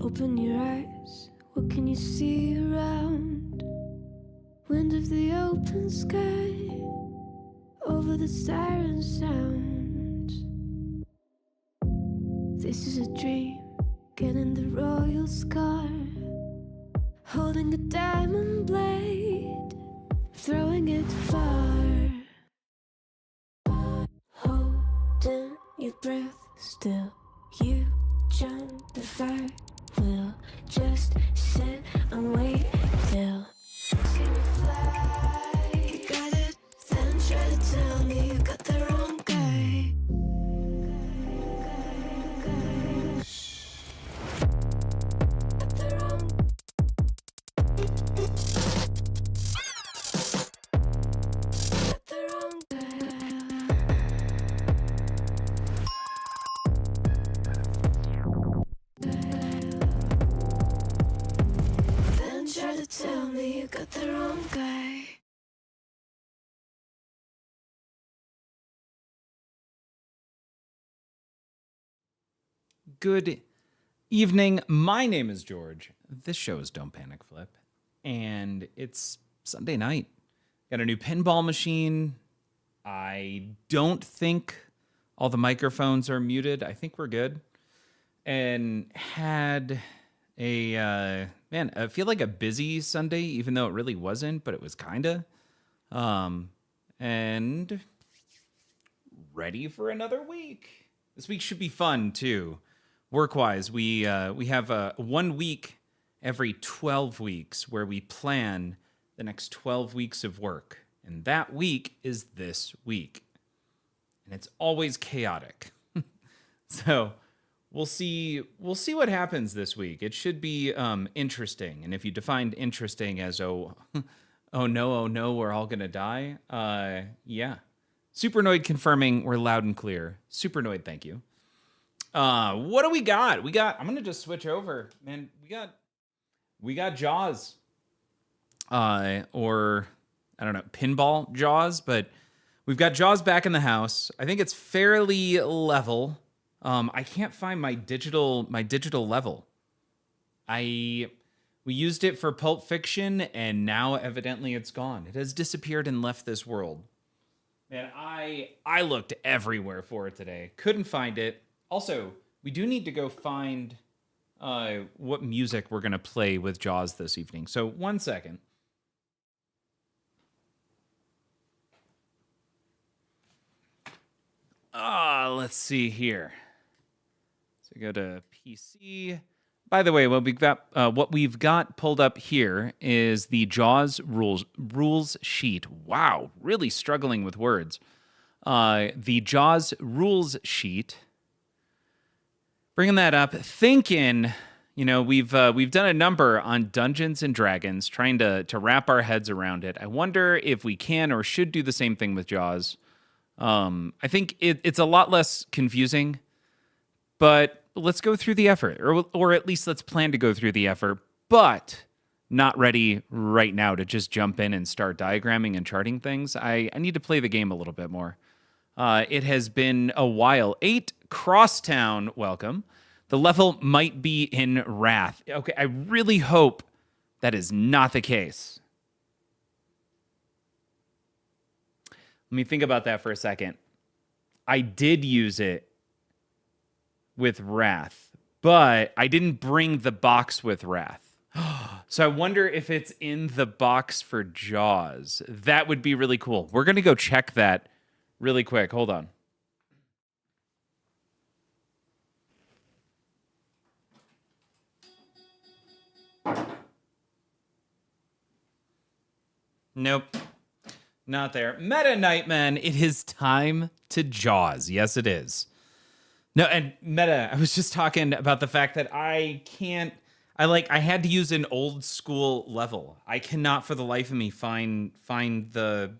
Open your eyes, what can you see around? Wind of the open sky, over the siren sounds. This is a dream, getting the royal scar, holding a diamond blade, throwing it far. Holding your breath still, you jump the fire. We'll just sit and wait till. Can you fly? You got it. Then try to tell me you got the wrong guy. Got the wrong. Got the wrong guy. Then try to tell me you got the wrong guy. Good evening. My name is George. This show is Don't Panic Flip, and it's Sunday night. Got a new pinball machine. I don't think all the microphones are muted. I think we're good. And had I feel like a busy Sunday, even though it really wasn't, but it was kinda. And ready for another week. This week should be fun too. Work-wise, we have 1 week every 12 weeks where we plan the next 12 weeks of work. And that week is this week. And it's always chaotic. So we'll see what happens this week. It should be interesting. And if you defined interesting as oh no, we're all gonna die. Yeah. Supernoid confirming we're loud and clear. Supernoid, thank you. What do we got? I'm gonna just switch over, man. We got Jaws. Or I don't know, Pinball Jaws, but we've got Jaws back in the house. I think it's fairly level. I can't find my digital level. We used it for Pulp Fiction, and now evidently it's gone. It has disappeared and left this world. Man, I looked everywhere for it today. Couldn't find it. Also, we do need to go find what music we're going to play with Jaws this evening. So 1 second. Let's see here. So go to PC. By the way, what we've got pulled up here is the Jaws rules sheet. Wow, really struggling with words. The Jaws rules sheet. Bringing that up, thinking, we've done a number on Dungeons and Dragons, trying to wrap our heads around it. I wonder if we can or should do the same thing with Jaws. I think it's a lot less confusing, but let's go through the effort, or at least let's plan to go through the effort, but not ready right now to just jump in and start diagramming and charting things. I need to play the game a little bit more. It has been a while. 8 Crosstown, welcome. The level might be in Wrath. Okay, I really hope that is not the case. Let me think about that for a second. I did use it with Wrath, but I didn't bring the box with Wrath. So I wonder if it's in the box for Jaws. That would be really cool. We're going to go check that really quick. Hold on. Nope. Not there. Meta Nightman, it is time to Jaws. Yes, it is. No, and Meta, I was just talking about the fact that I had to use an old school level. I cannot for the life of me find the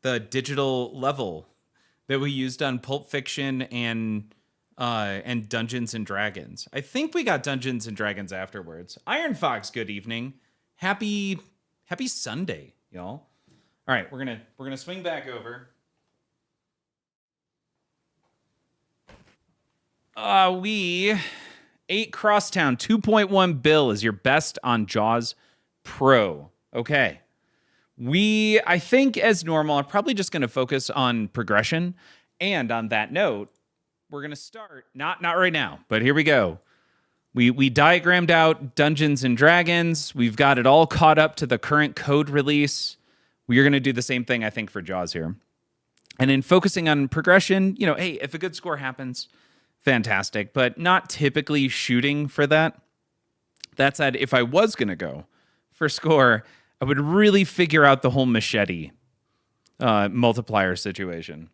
digital level that we used on Pulp Fiction and Dungeons and Dragons. I think we got Dungeons and Dragons afterwards. Iron Fox, good evening. Happy Sunday, y'all. All right, we're gonna swing back over. We 8 Crosstown, 2.1 bill is your best on Jaws Pro. Okay. I think as normal, I'm probably just going to focus on progression. And on that note, we're going to start, not right now, but here we go. We diagrammed out Dungeons and Dragons. We've got it all caught up to the current code release. We are going to do the same thing, I think, for Jaws here. And in focusing on progression, hey, if a good score happens, fantastic, but not typically shooting for that. That said, if I was going to go for score, I would really figure out the whole machete multiplier situation.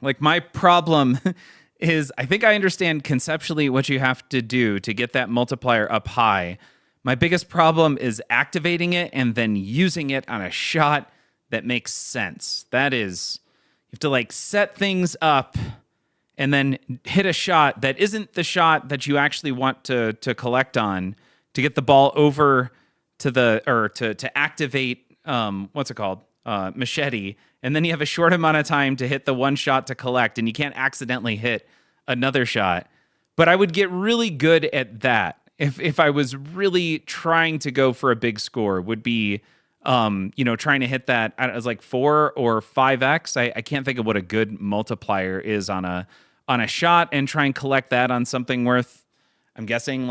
Like, my problem is I think I understand conceptually what you have to do to get that multiplier up high. My biggest problem is activating it and then using it on a shot that makes sense. That is, you have to set things up and then hit a shot that isn't the shot that you actually want to collect on to get the ball over to to activate what's it called? Machete. And then you have a short amount of time to hit the one shot to collect, and you can't accidentally hit another shot. But I would get really good at that if I was really trying to go for a big score. Would be trying to hit that. I was 4 or 5x. I can't think of what a good multiplier is on a shot, and try and collect that on something worth, I'm guessing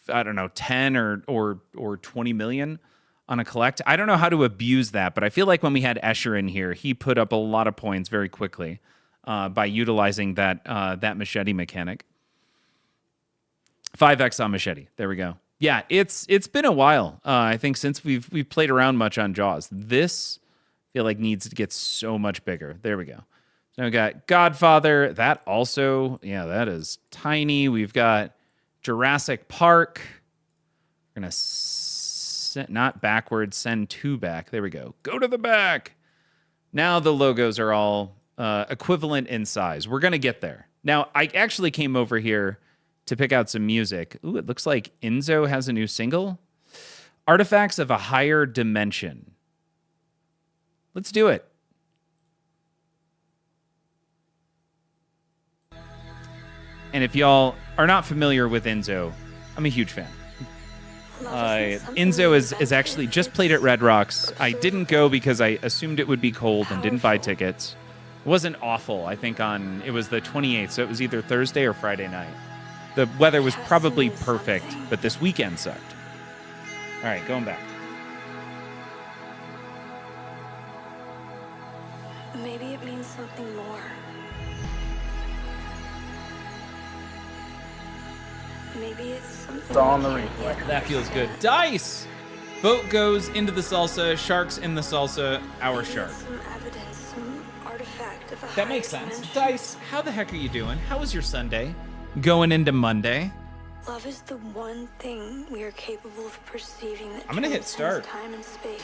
10 or 20 million on a collect. I don't know how to abuse that, but I feel like when we had Escher in here, he put up a lot of points very quickly by utilizing that machete mechanic. 5x on machete. There we go. Yeah, it's been a while. I think since we've played around much on Jaws. This I feel like needs to get so much bigger. There we go. So we got Godfather. That also, that is tiny. We've got Jurassic Park. We're gonna not backwards, send 2 back. There we go. Go to the back. Now the logos are all equivalent in size. We're going to get there. Now, I actually came over here to pick out some music. Ooh, it looks like Enzo has a new single. Artifacts of a Higher Dimension. Let's do it. And if y'all are not familiar with Enzo, I'm a huge fan. Enzo is actually just played at Red Rocks. I didn't go because I assumed it would be cold and didn't buy tickets. It wasn't awful. I think it was the 28th, so it was either Thursday or Friday night. The weather was probably perfect, but this weekend sucked. All right, going back. Maybe it means something more. Maybe it's something. It's all on the replay. That feels good. Dice! Boat goes into the salsa, sharks in the salsa, our shark. Some evidence, some artifact of a That makes higher sense. dimension. Dice, how the heck are you doing? How was your Sunday? Going into Monday? Love is the one thing we are capable of perceiving that I'm gonna hit transcends start. time and space.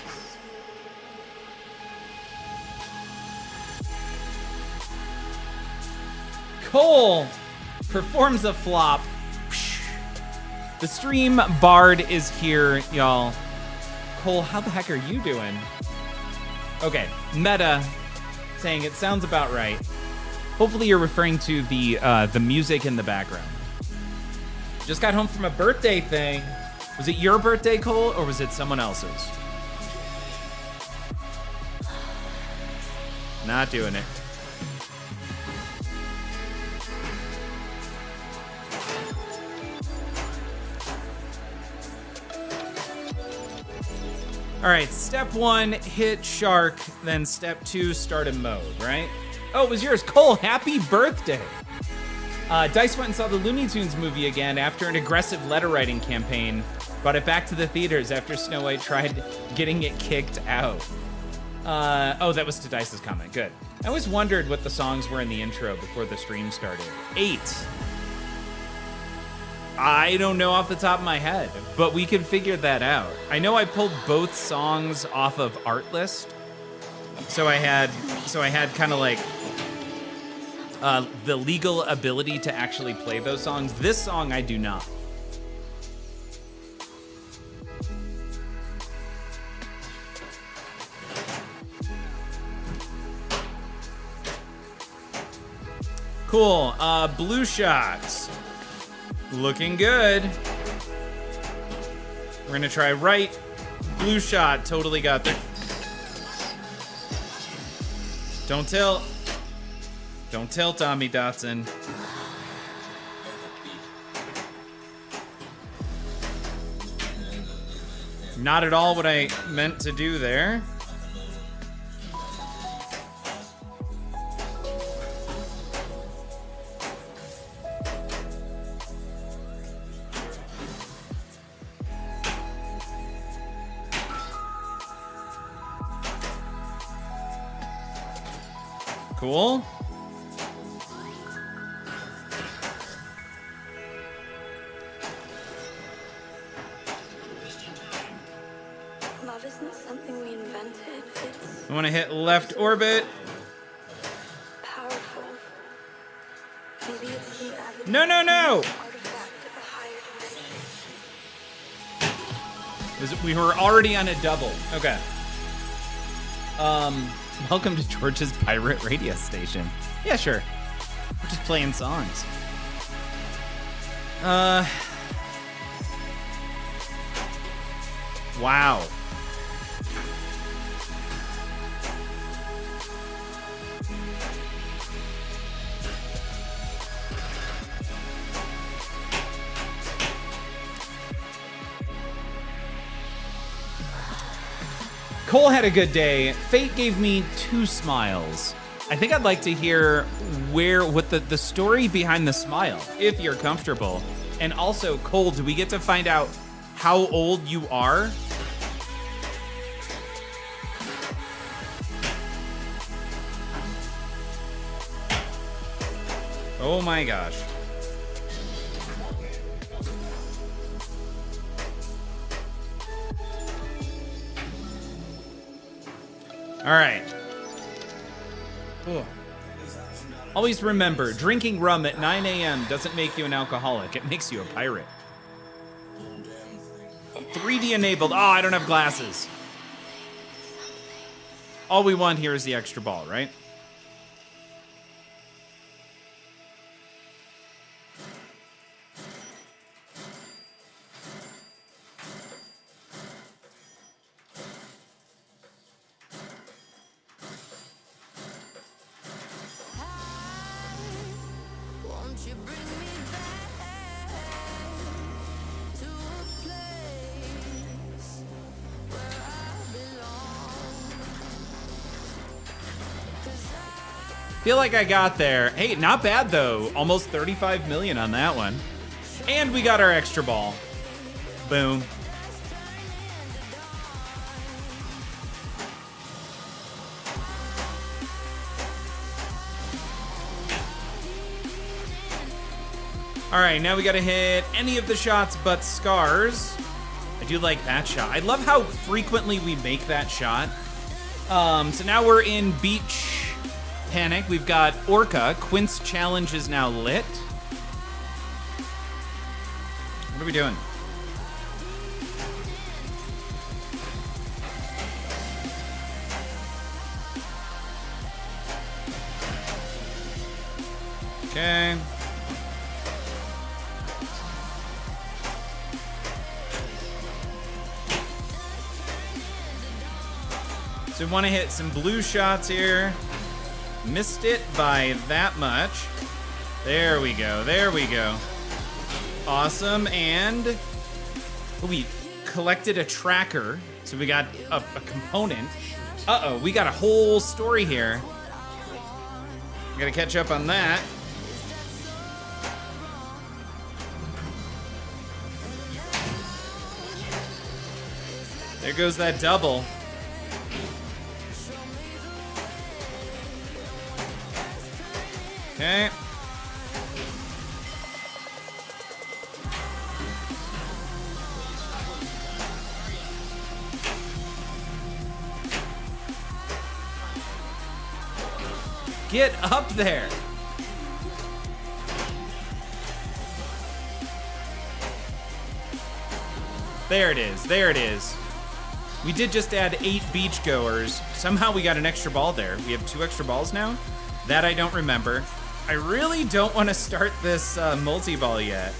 Cole performs a flop. The stream bard is here, y'all. Cole, how the heck are you doing? Okay, meta saying it sounds about right. Hopefully you're referring to the music in the background. Just got home from a birthday thing. Was it your birthday, Cole, or was it someone else's? Not doing it. All right, step 1, hit shark, then step 2, start a mode, right? Oh, it was yours. Cole, happy birthday. Dice went and saw the Looney Tunes movie again after an aggressive letter writing campaign. Brought it back to the theaters after Snow White tried getting it kicked out. Oh, that was to Dice's comment. Good. I always wondered what the songs were in the intro before the stream started. 8. I don't know off the top of my head, but we could figure that out. I know I pulled both songs off of Artlist, so I had kind of like the legal ability to actually play those songs. This song I do not. Cool. Blue shots. Looking good. We're gonna try right. Blue shot, totally got there. Don't tilt. Don't tilt on me, Dotson. Not at all what I meant to do there. Cool. Love isn't something we invented. It's I want to hit left orbit. powerful. Maybe it's an evidence No, no, no! artifact of a higher dimension. We were already on a double. Okay. Welcome to George's pirate radio station. Yeah, sure. We're just playing songs. Wow. Cole had a good day. Fate gave me 2 smiles. I think I'd like to hear what the story behind the smile, if you're comfortable. And also, Cole, do we get to find out how old you are? Oh my gosh. All right. Ugh. Always remember, drinking rum at 9 a.m. doesn't make you an alcoholic. It makes you a pirate. 3D enabled. Oh, I don't have glasses. All we want here is the extra ball, right? Won't you bring me back to a place where I belong? Feel like I got there. Hey, not bad though. Almost 35 million on that one. And we got our extra ball. Boom. All right, now we gotta hit any of the shots but scars. I do like that shot. I love how frequently we make that shot. So now we're in Beach Panic. We've got Orca. Quint's challenge is now lit. What are we doing? Okay. So we want to hit some blue shots here. Missed it by that much. There we go. There we go. Awesome. And we collected a tracker. So we got a component. Uh-oh, we got a whole story here. We gotta catch up on that. There goes that double. Okay. Get up there. There it is. There it is. We did just add 8 beachgoers. Somehow we got an extra ball there. We have 2 extra balls now? That I don't remember. I really don't want to start this multi-ball yet.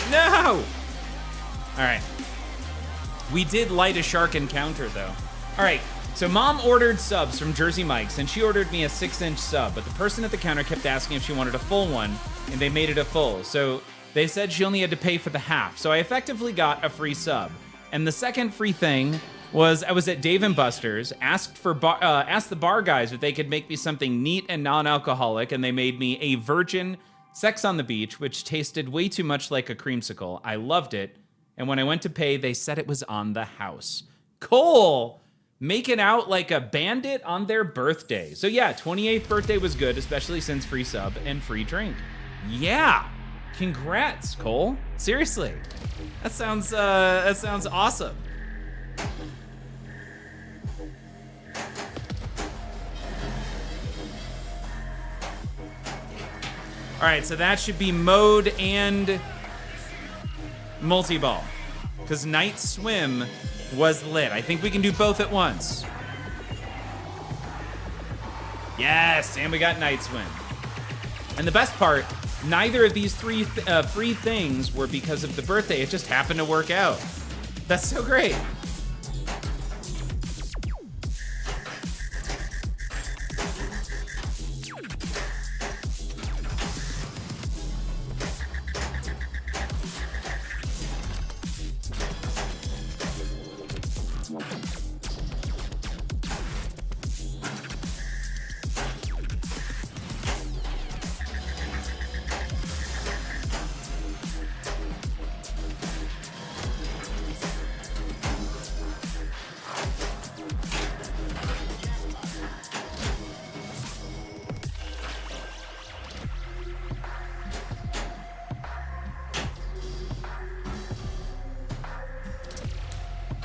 No! All right. We did light a shark encounter, though. All right, so Mom ordered subs from Jersey Mike's, and she ordered me a 6-inch sub, but the person at the counter kept asking if she wanted a full one, and they made it a full. So they said she only had to pay for the half. So I effectively got a free sub. And the second free thing was I was at Dave & Buster's, asked the bar guys if they could make me something neat and non-alcoholic, and they made me a virgin Sex on the Beach, which tasted way too much like a creamsicle. I loved it. And when I went to pay, they said it was on the house. Cole making out like a bandit on their birthday. So yeah, 28th birthday was good, especially since free sub and free drink. Yeah, congrats, Cole. Seriously, that sounds awesome. All right, so that should be mode and multi-ball, because night swim was lit. I think we can do both at once. Yes, and we got night swim. And the best part, neither of these three free things were because of the birthday. It just happened to work out. That's so great.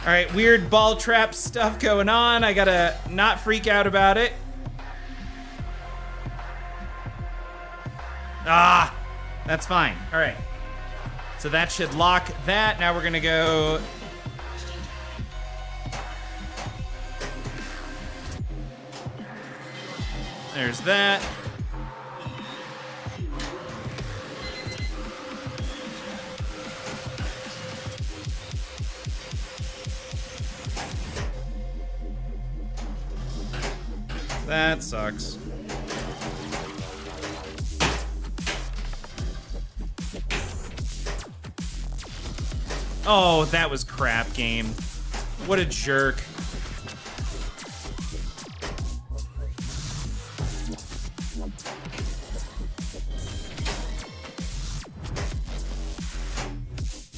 All right, weird ball trap stuff going on. I gotta not freak out about it. Ah, that's fine. All right. So that should lock that. Now we're gonna go. There's that. That sucks. Oh, that was crap, game. What a jerk.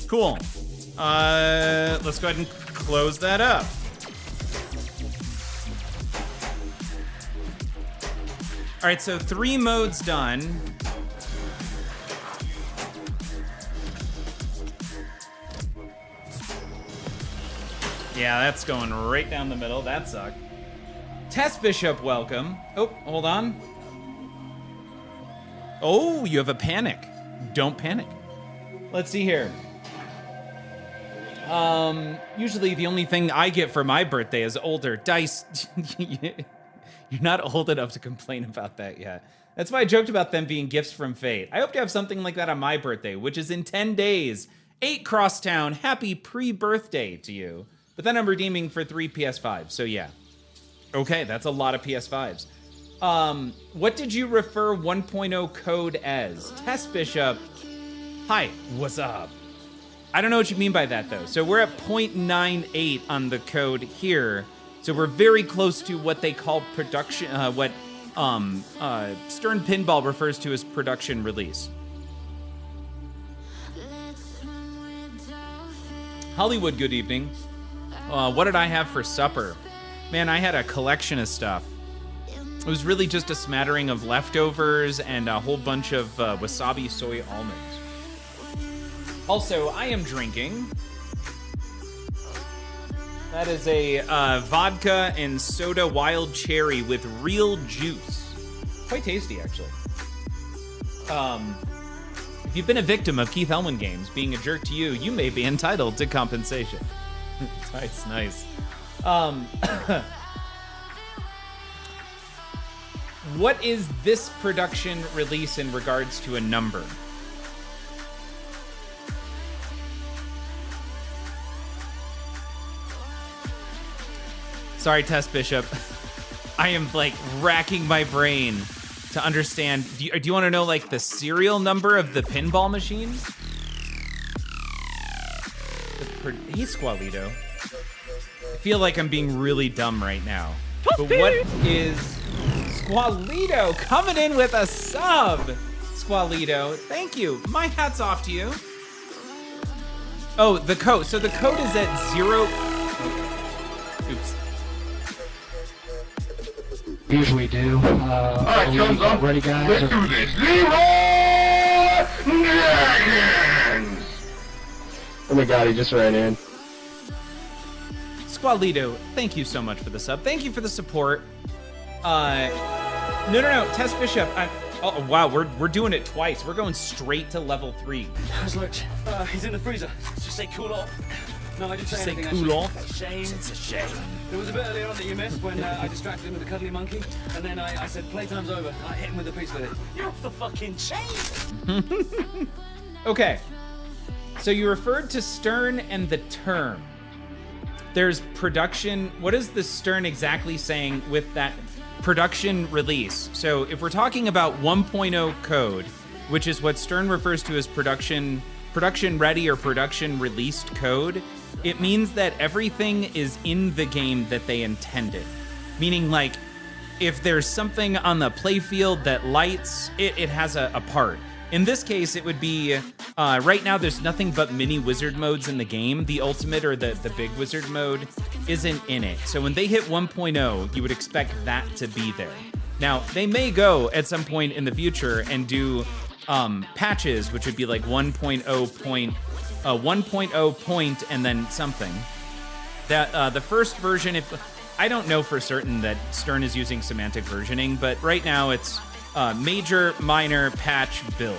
Cool. Let's go ahead and close that up. All right, so 3 modes done. Yeah, that's going right down the middle. That sucked. Test Bishop, welcome. Oh, hold on. Oh, you have a panic. Don't panic. Let's see here. Usually the only thing I get for my birthday is older dice. You're not old enough to complain about that yet. That's why I joked about them being gifts from fate. I hope to have something like that on my birthday, which is in 10 days. 8 Crosstown, happy pre-birthday to you. But then I'm redeeming for 3 PS5s, so yeah. Okay, that's a lot of PS5s. What did you refer 1.0 code as? Test Bishop. Hi, what's up? I don't know what you mean by that, though. So we're at 0.98 on the code here. So we're very close to what they call production, what Stern Pinball refers to as production release. Hollywood, good evening. What did I have for supper? Man, I had a collection of stuff. It was really just a smattering of leftovers and a whole bunch of wasabi soy almonds. Also, I am drinking. That is a vodka and soda wild cherry with real juice. Quite tasty, actually. If you've been a victim of Keith Elwin games being a jerk to you, you may be entitled to compensation. Nice. What is this production release in regards to a number? Sorry, Tess Bishop. I am like racking my brain to understand. Do you want to know like the serial number of the pinball machine? Hey, Squalito. I feel like I'm being really dumb right now. But what is Squalito coming in with a sub? Squalito, thank you. My hat's off to you. Oh, the code. So the code is at 0. Oops. Usually do. Alright, guns up. Ready, guys? Let's do this. Leroy Jenkins! Oh my god, he just ran in. Squalito, thank you so much for the sub. Thank you for the support. No. Tess Bishop. Oh wow, we're doing it twice. We're going straight to level 3. How's Lurch? He's in the freezer. Just say cool off. No, I didn't say anything. Cool actually. off. It's a shame. It's a shame. There was a bit earlier on that you missed when I distracted him with the cuddly monkey, and then I said playtime's over. I hit him with a piece with it. You're off the fucking chain. Okay. So you referred to Stern and the term. There's production. What is the Stern exactly saying with that production release? So if we're talking about 1.0 code, which is what Stern refers to as production ready or production released code, it means that everything is in the game that they intended. Meaning, like, if there's something on the playfield that lights, it has a part. In this case, it would be, right now there's nothing but mini wizard modes in the game. The ultimate or the big wizard mode isn't in it. So when they hit 1.0, you would expect that to be there. Now, they may go at some point in the future and do patches, which would be like 1.0 point and then something. That the first version, if I don't know for certain that Stern is using semantic versioning, but right now it's major, minor, patch, build,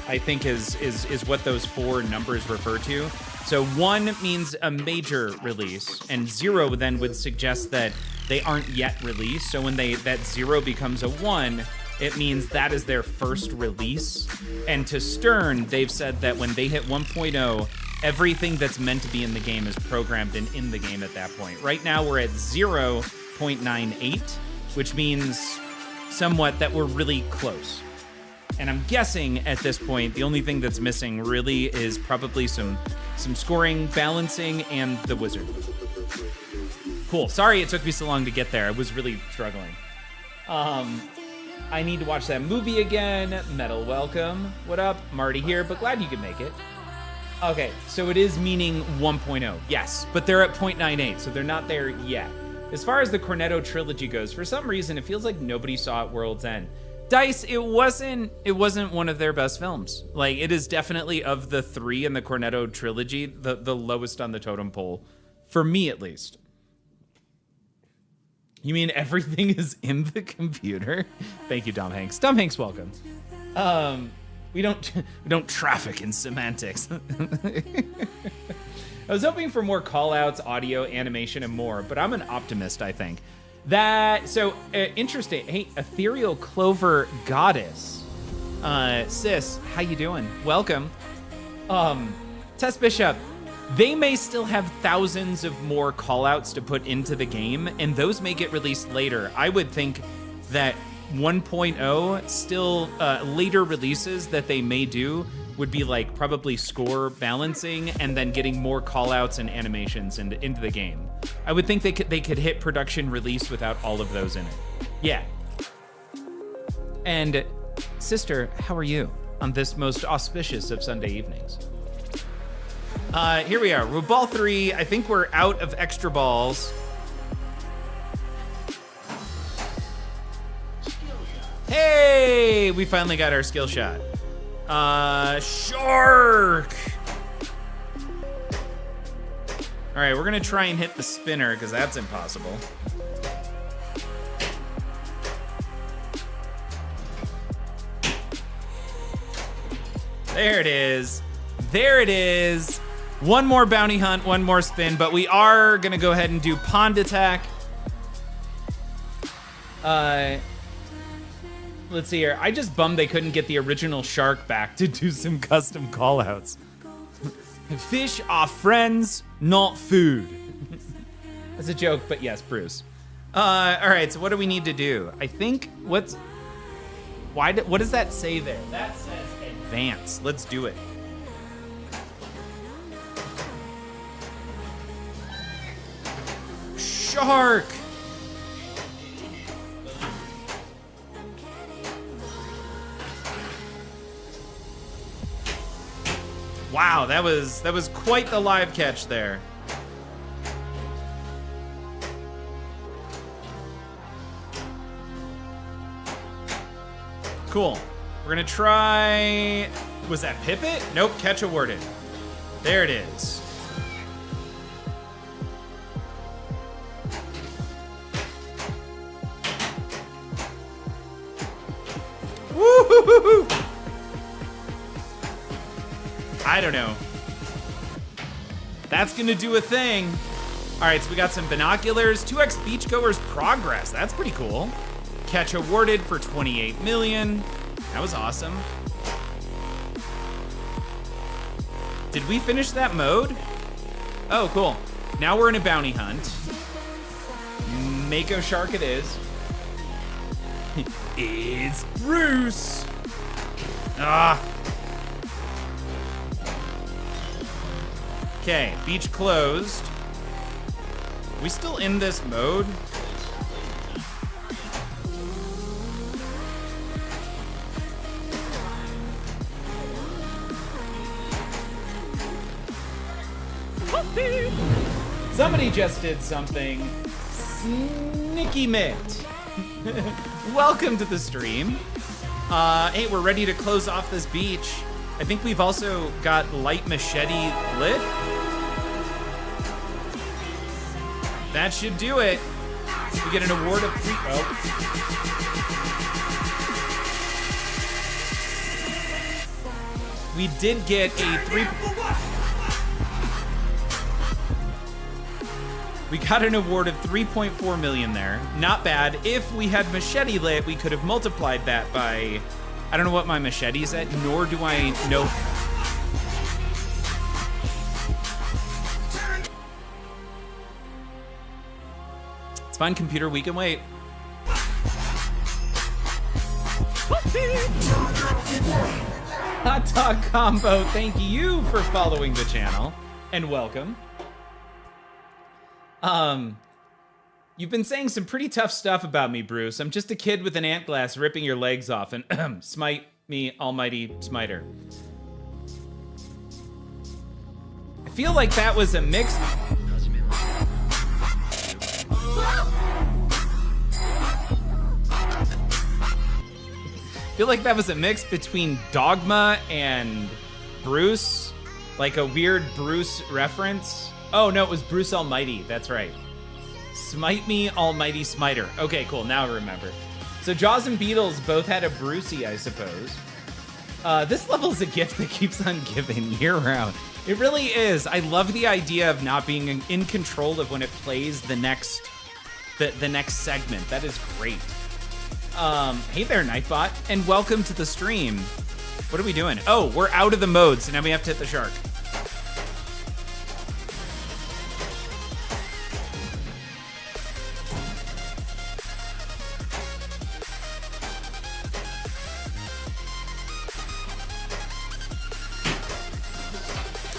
I think is what those 4 numbers refer to. So 1 means a major release, and 0 then would suggest that they aren't yet released. So when that 0 becomes a 1, it means that is their first release. And to Stern, they've said that when they hit 1.0, everything that's meant to be in the game is programmed and in the game at that point. Right now we're at 0.98, which means somewhat that we're really close. And I'm guessing at this point, the only thing that's missing really is probably some scoring, balancing, and the wizard. Cool. Sorry it took me so long to get there. I was really struggling. I need to watch that movie again. Metal welcome. What up? Marty here, but glad you could make it. Okay, so it is meaning 1.0. Yes, but they're at 0.98, so they're not there yet. As far as the Cornetto trilogy goes, for some reason, it feels like nobody saw it World's End. Dice, it wasn't one of their best films. Like, it is definitely, of the 3 in the Cornetto trilogy, the lowest on the totem pole. For me, at least. You mean everything is in the computer? Thank you, Dom Hanks. Dom Hanks, welcome. We don't traffic in semantics. I was hoping for more call-outs, audio, animation, and more, but I'm an optimist, I think. Interesting. Hey, Ethereal Clover Goddess. Sis, how you doing? Welcome. Tess Bishop, they may still have thousands of more call-outs to put into the game, and those may get released later. I would think that 1.0 still later releases that they may do would be like probably score balancing and then getting more call-outs and animations into the game. I would think they could hit production release without all of those in it. Yeah. And sister, how are you on this most auspicious of Sunday evenings? Here we are. We're ball 3. I think we're out of extra balls. Hey, we finally got our skill shot. Shark. All right, we're gonna try and hit the spinner because that's impossible. There it is. There it is. One more bounty hunt, one more spin, but we are gonna go ahead and do pond attack. Let's see here. I just bummed they couldn't get the original shark back to do some custom callouts. Fish are friends, not food. That's a joke, but yes, Bruce. All right, so what do we need to do? I think, what does that say there? That says advance. Let's do it. Shark! Wow, that was quite the live catch there. Cool. We're gonna try, was that Pipit? Nope, catch awarded. There it is. Woo-hoo-hoo-hoo! I don't know. That's gonna do a thing. All right, so we got some binoculars. 2x Beachgoers Progress. That's pretty cool. Catch awarded for 28 million. That was awesome. Did we finish that mode? Oh, cool. Now we're in a bounty hunt. Mako Shark it is. It's Bruce. Ah. Okay, beach closed. We still in this mode? Somebody just did something sneaky mitt. Welcome to the stream. Hey, we're ready to close off this beach. I think we've also got light machete lit. That should do it. We get an award of three. Oh. We did get a three. We got an award of 3.4 million there. Not bad. If we had machete lit, we could have multiplied that by, I don't know what my machete's at, nor do I know. It's fine, computer, we can wait. Hot dog combo, thank you for following the channel and welcome. You've been saying some pretty tough stuff about me, Bruce. I'm just a kid with an ant glass ripping your legs off and smite me, almighty smiter. I feel like that was a mix. I feel like that was a mix between Dogma and Bruce, like a weird Bruce reference. Oh, no, it was Bruce Almighty. That's right. Smite me, almighty smiter. Okay, cool. Now I remember. So Jaws and Beatles both had a Brucey, I suppose. This level is a gift that keeps on giving year-round. It really is. I love the idea of not being in control of when it plays the next segment. That is great. Hey there, Nightbot, and welcome to the stream. What are we doing? Oh, we're out of the mode, so now we have to hit the shark.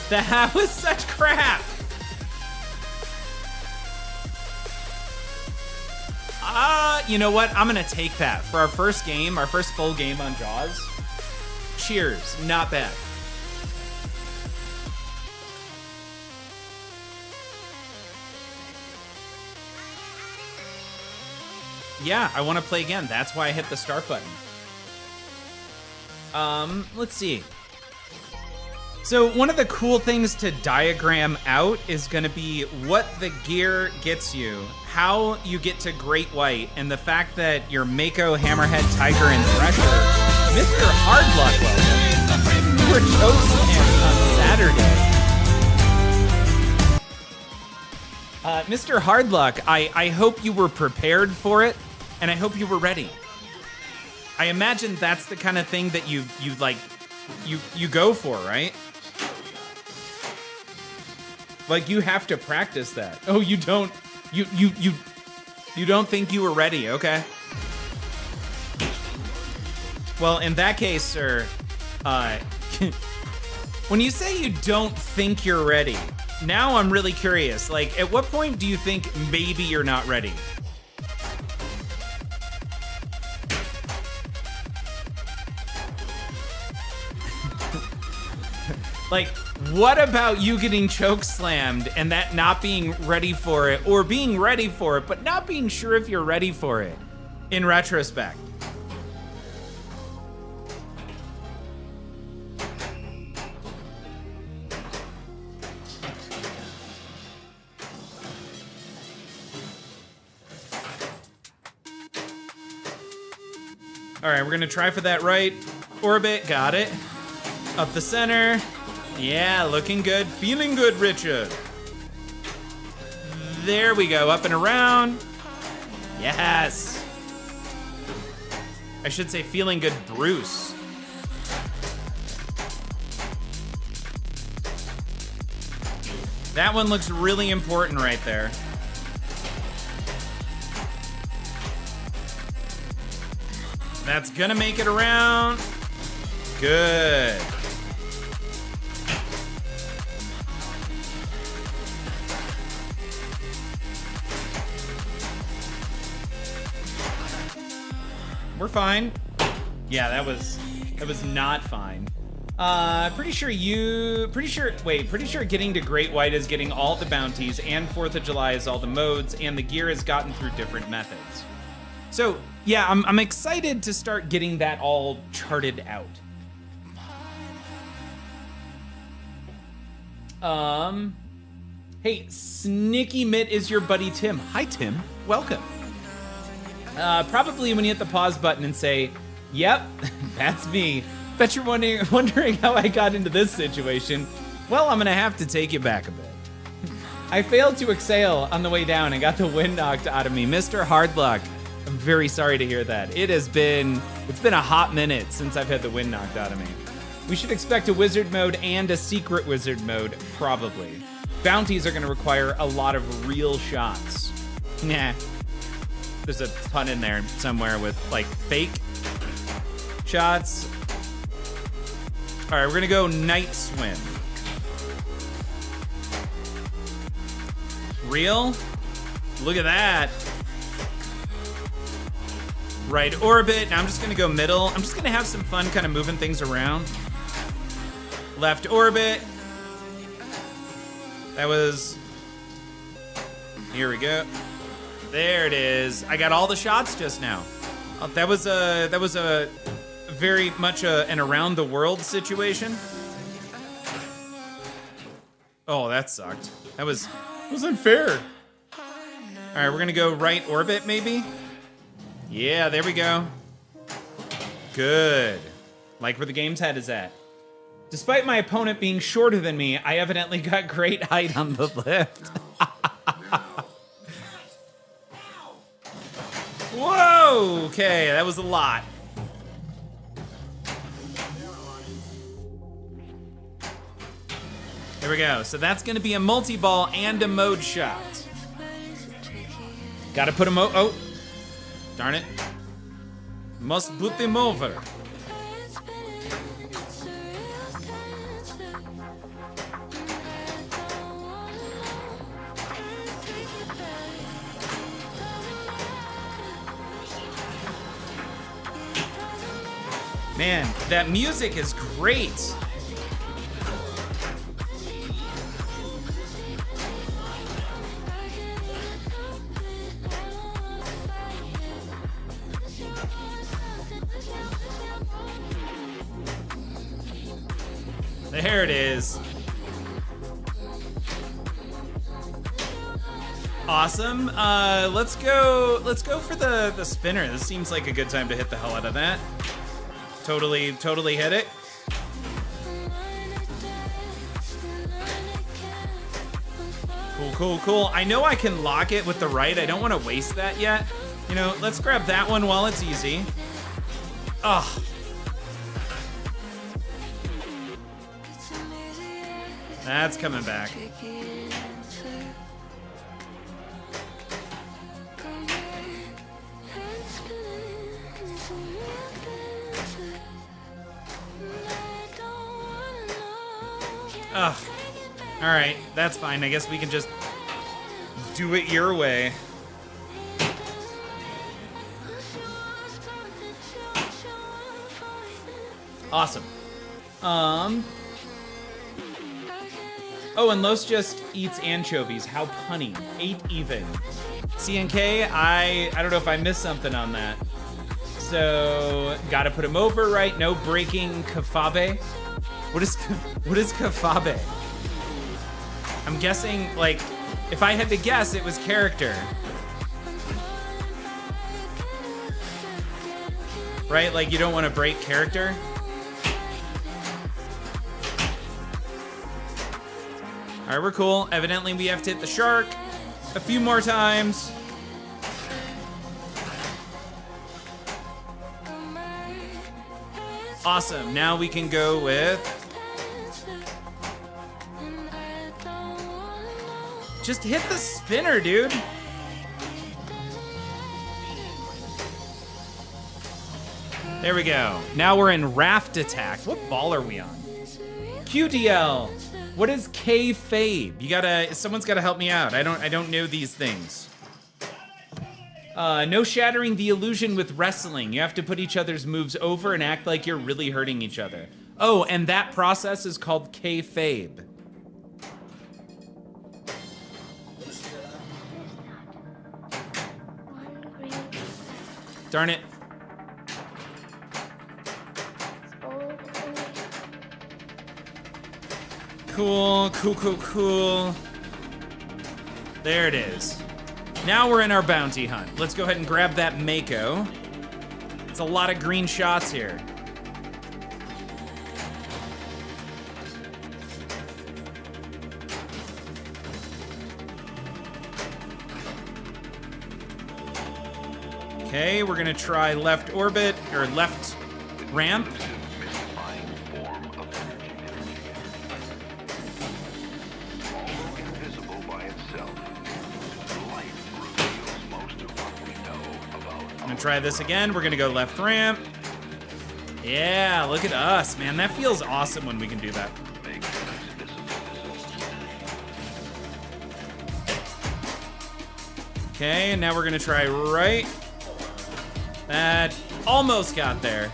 That was such crap. You know what? I'm gonna take that for our first game, our first full game on Jaws. Cheers, not bad. Yeah, I want to play again. That's why I hit the start button. Let's see. So one of the cool things to diagram out is going to be what the gear gets you, how you get to Great White, and the fact that your Mako, Hammerhead, Tiger, and Thresher, Mr. Hardluck, welcome. You were chosen on Saturday. Mr. Hardluck, I hope you were prepared for it, and I hope you were ready. I imagine that's the kind of thing that you go for, right? Like, you have to practice that. Oh, you don't think you were ready, okay? Well, in that case, sir, when you say you don't think you're ready, now I'm really curious. Like, at what point do you think maybe you're not ready? Like, what about you getting choke slammed and that not being ready for it, or being ready for it, but not being sure if you're ready for it in retrospect? All right, we're gonna try for that right orbit. Got it. Up the center. Yeah, looking good. Feeling good, Richard. There we go. Up and around. Yes. I should say feeling good, Bruce. That one looks really important right there. That's gonna make it around. Good. We're fine. Yeah, that was not fine. Pretty sure getting to Great White is getting all the bounties, and 4th of July is all the modes, and the gear is gotten through different methods. So, yeah, I'm excited to start getting that all charted out. Hey, Snicky Mitt is your buddy Tim. Hi, Tim. Welcome. Probably when you hit the pause button and say, yep, that's me. Bet you're wondering how I got into this situation. Well, I'm gonna have to take you back a bit. I failed to exhale on the way down and got the wind knocked out of me. Mr. Hardluck, I'm very sorry to hear that. It's been a hot minute since I've had the wind knocked out of me. We should expect a wizard mode and a secret wizard mode, probably. Bounties are gonna require a lot of real shots. Nah. There's a ton in there somewhere with, like, fake shots. All right, we're gonna go night swim. Real? Look at that. Right orbit. Now I'm just gonna go middle. I'm just gonna have some fun kind of moving things around. Left orbit. That was... Here we go. There it is. I got all the shots just now. That was a very much an around the world situation. Oh, that sucked. That was unfair. All right, we're gonna go right orbit maybe. Yeah, there we go. Good. Like where the game's head is at. Despite my opponent being shorter than me, I evidently got great height on the lift. Whoa, okay, that was a lot. There we go. So that's gonna be a multi-ball and a mode shot. Gotta put him oh, darn it. Must put him over. Man, that music is great. There it is. Awesome. Let's go for the spinner. This seems like a good time to hit the hell out of that. Totally hit it. Cool, cool. I know I can lock it with the right. I don't want to waste that yet. You know, let's grab that one while it's easy. Ugh. That's coming back. Ugh. All right, that's fine. I guess we can just do it your way. Awesome. Oh, and Los just eats anchovies. How punny. 8 even. CNK, I don't know if I missed something on that. So, gotta put him over, right? No breaking kafabe. What is kafabe? I'm guessing, like, if I had to guess, it was character. Right? Like, you don't want to break character. All right, we're cool. Evidently, we have to hit the shark a few more times. Awesome. Now we can go with... Just hit the spinner, dude. There we go. Now we're in raft attack. What ball are we on? QDL. What is kayfabe? Someone's gotta help me out. I don't know these things. No shattering the illusion with wrestling. You have to put each other's moves over and act like you're really hurting each other. Oh, and that process is called kayfabe. Darn it. Cool, cool, cool, cool. There it is. Now we're in our bounty hunt. Let's go ahead and grab that Mako. It's a lot of green shots here. Okay, we're gonna try left orbit, or left ramp. Try this again. We're gonna go left ramp. Yeah, look at us, man. That feels awesome when we can do that. Okay, and now we're gonna try right. That almost got there.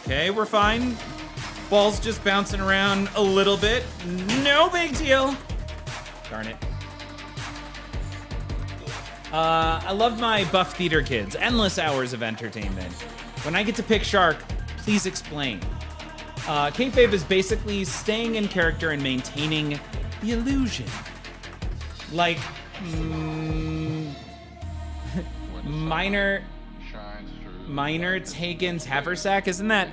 Okay, we're fine. Ball's just bouncing around a little bit. No big deal. Darn it. I love my Buff Theater kids. Endless hours of entertainment. When I get to pick Shark, please explain. Kayfabe is basically staying in character and maintaining the illusion. Like, Minor Tagan's Haversack, isn't that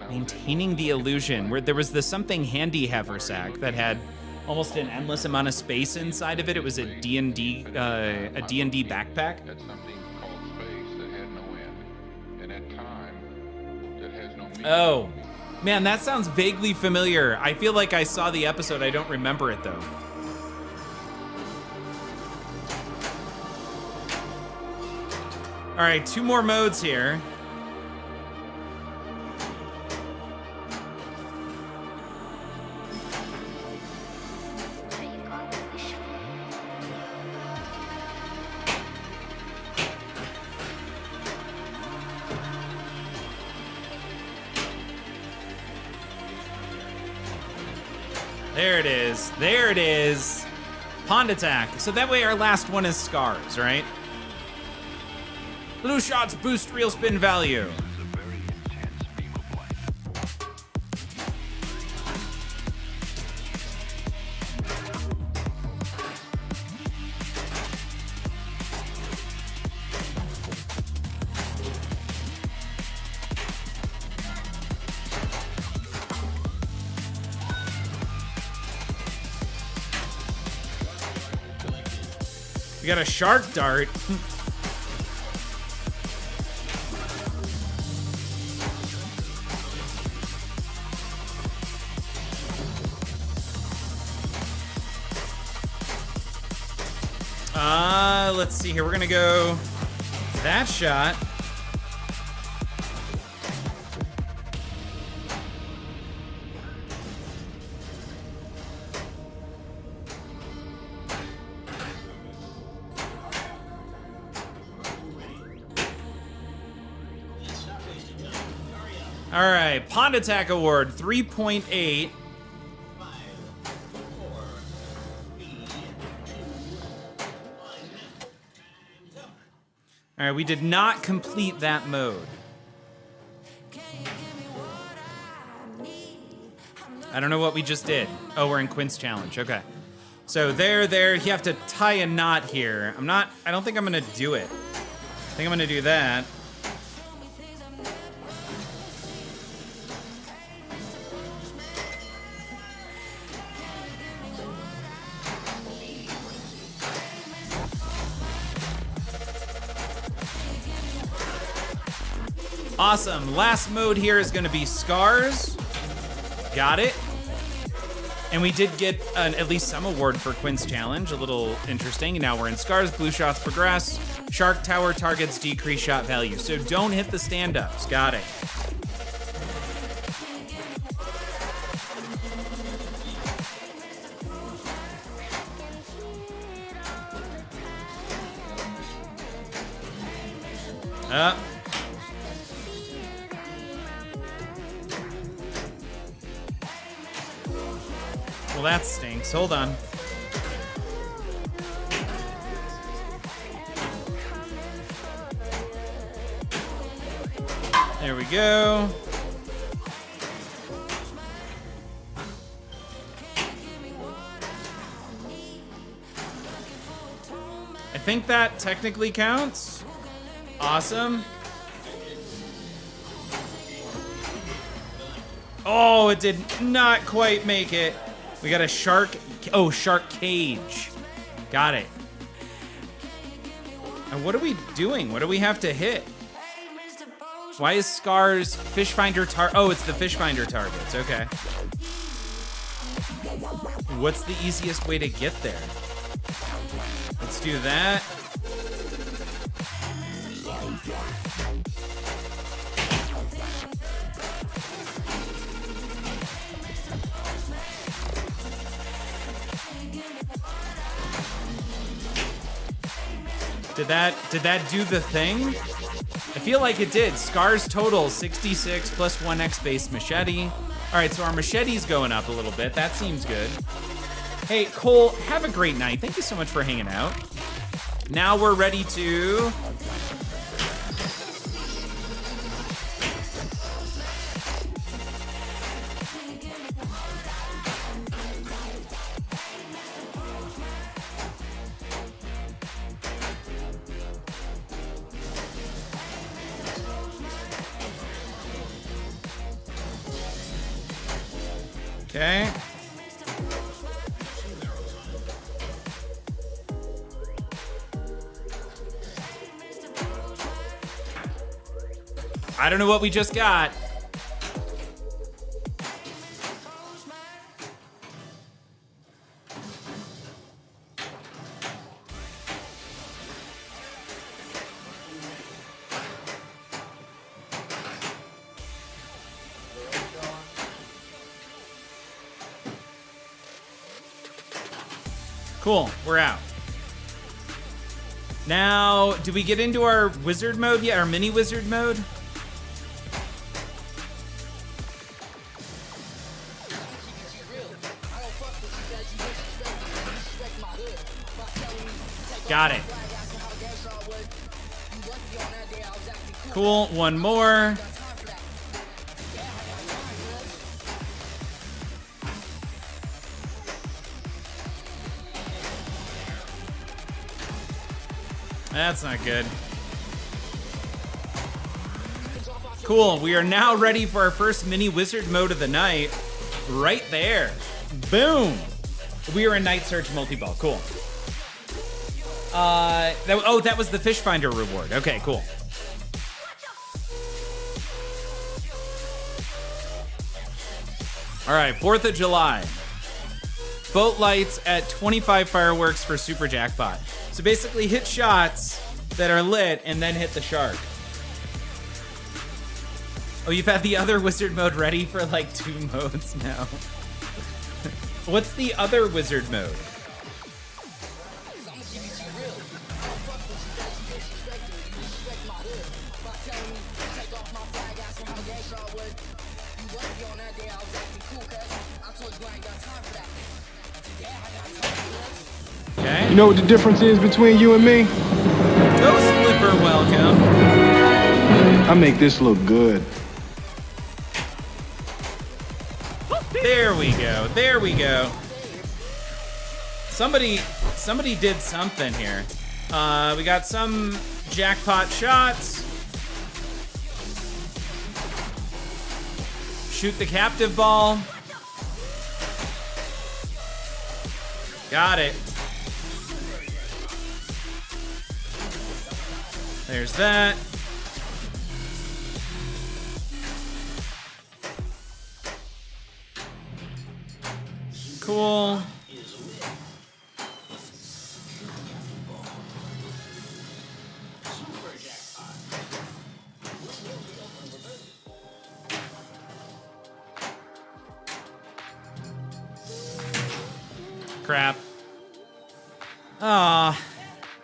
maintaining the illusion, where there was something handy haversack that had almost an endless amount of space inside of it. It was a D&D backpack. That's something called space that had no end, and at time that has no meaning. Oh, man, that sounds vaguely familiar. I feel like I saw the episode. I don't remember it though. All right, 2 more modes here. There it is. There it is. Pond attack. So that way our last one is scars, right? Blue shots boost real spin value. We got a shark dart. Let's see here. We're gonna go that shot. All right, Pond Attack Award 3.8. All right, we did not complete that mode. I don't know what we just did. Oh, we're in Quint's challenge. Okay. So there, you have to tie a knot here. I don't think I'm gonna do it. I think I'm gonna do that. Awesome. Last mode here is going to be Scars. Got it. And we did get at least some award for Quinn's challenge. A little interesting. And now we're in Scars. Blue shots progress. Shark Tower targets decrease shot value. So don't hit the stand-ups. Got it. Well, that stinks. Hold on. There we go. I think that technically counts. Awesome. Oh, it did not quite make it. We got a shark. Oh, shark cage. Got it. And what are we doing? What do we have to hit? Why is Scars fish finder Oh, it's the fish finder targets. Okay. What's the easiest way to get there? Let's do that. Did that do the thing? I feel like it did. Scars total 66 plus 1x base machete. All right, so our machete's going up a little bit. That seems good. Hey, Cole, have a great night. Thank you so much for hanging out. Now we're ready to... Okay. I don't know what we just got. Cool, we're out. Now, do we get into our wizard mode yet? Our mini wizard mode? Got it. Cool, one more. That's not good. Cool, we are now ready for our first mini wizard mode of the night. Right there. Boom. We are in Night Search multi-ball. Cool. That was the fish finder reward. Okay, cool. All right, 4th of July. Boat lights at 25 fireworks for super jackpot. So basically hit shots that are lit and then hit the shark. Oh, you've had the other wizard mode ready for like 2 modes now. What's the other wizard mode? Okay. You know what the difference is between you and me? Go Slipper, welcome. I make this look good. There we go. There we go. Somebody did something here. We got some jackpot shots. Shoot the captive ball. Got it. There's that. Cool. Crap. Ah.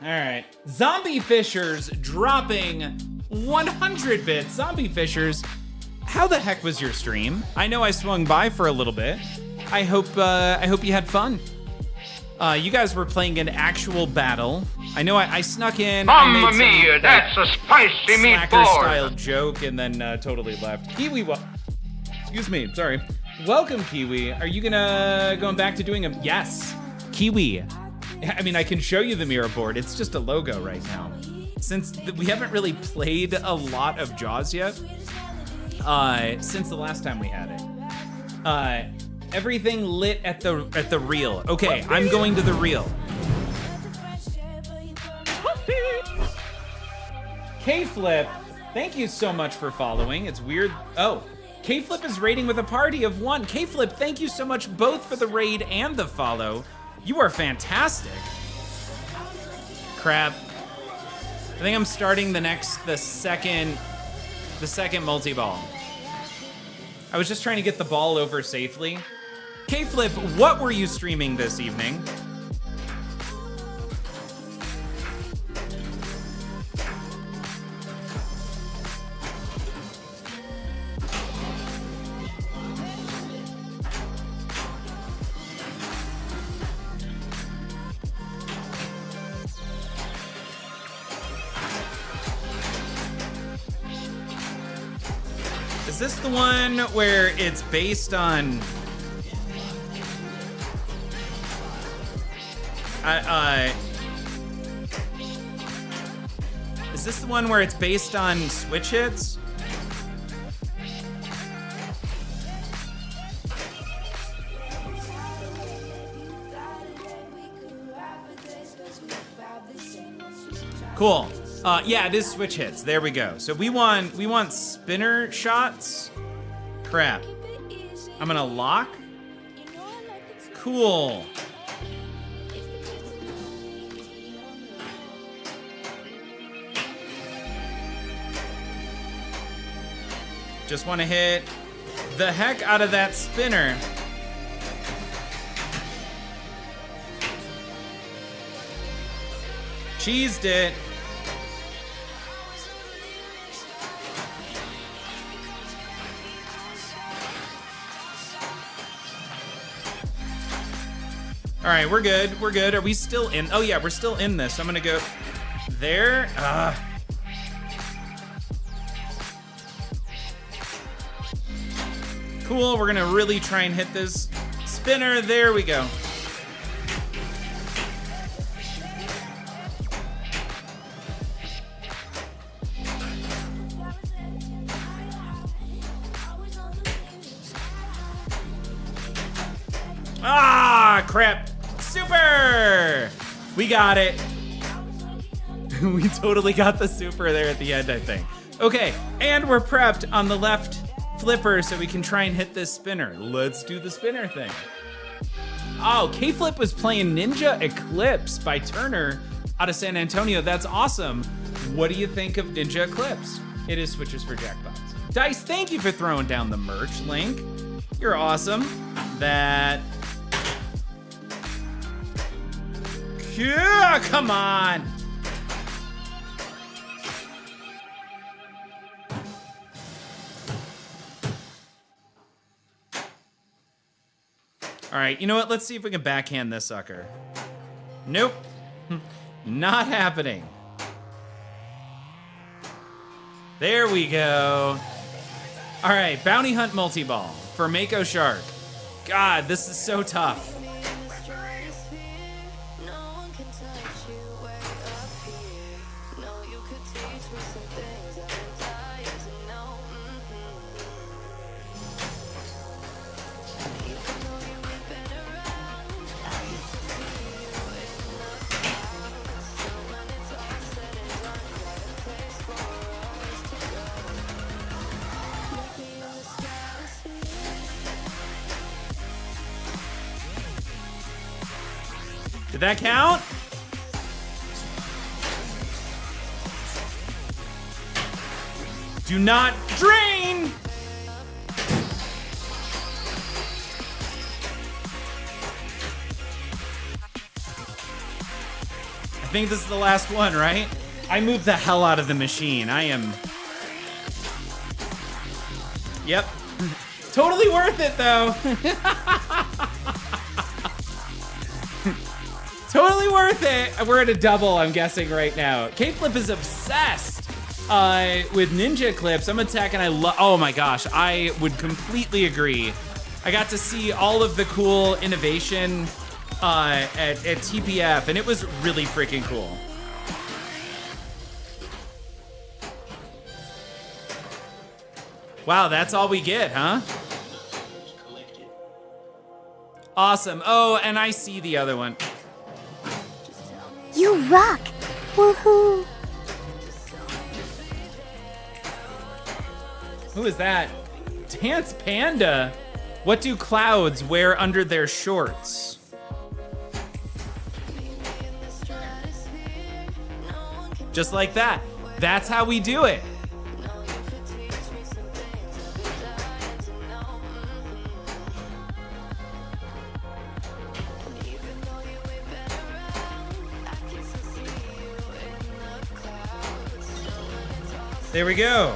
All right. Zombie Fishers dropping 100 bits. Zombie Fishers, how the heck was your stream? I know I swung by for a little bit. I hope you had fun. You guys were playing an actual battle. I know I snuck in. Mamma mia, that's a spicy Slacker meatball. style joke and then totally left. Kiwi, excuse me, sorry. Welcome, Kiwi. Are you going back to doing a yes, Kiwi? I mean, I can show you the Miro board. It's just a logo right now. Since we haven't really played a lot of Jaws yet, since the last time we had it. Everything lit at the reel. Okay, I'm going to the reel. K-Flip, thank you so much for following. It's weird. Oh, K-Flip is raiding with a party of 1. K-Flip, thank you so much both for the raid and the follow. You are fantastic. Crap. I think I'm starting the second multi-ball. I was just trying to get the ball over safely. K-Flip, what were you streaming this evening? Is this the one where it's based on... Is this the one where it's based on Switch hits? Cool. Yeah, it is Switch hits. There we go. So we want spinner shots. Crap. I'm gonna lock. Cool. Just want to hit the heck out of that spinner. Cheesed it. All right, we're good. We're good. Are we still in? Oh yeah, we're still in this. I'm gonna go there. Cool, we're gonna really try and hit this spinner. There we go. Ah, crap. Super! We got it. We totally got the super there at the end, I think. Okay, and we're prepped on the left flipper so we can try and hit this spinner. Let's do the spinner thing. Oh, K-Flip was playing Ninja Eclipse by Turner out of San Antonio. That's awesome. What do you think of Ninja Eclipse? It is Switches for Jackpots. Dice, thank you for throwing down the merch link. You're awesome. That... Yeah, come on. All right, you know what? Let's see if we can backhand this sucker. Nope. Not happening. There we go. All right, Bounty Hunt Multi-Ball for Mako Shark. God, this is so tough. Did that count? Do not drain! I think this is the last one, right? I moved the hell out of the machine. I am... Yep. Totally worth it, though. Totally worth it. We're at a double, I'm guessing, right now. K-Flip is obsessed with Ninja Eclipse. I'm attacking. Oh my gosh, I would completely agree. I got to see all of the cool innovation at TPF, and it was really freaking cool. Wow, that's all we get, huh? Awesome. Oh, and I see the other one. You rock! Woohoo! Who is that? Dance Panda. What do clouds wear under their shorts? Just like that. That's how we do it. There we go.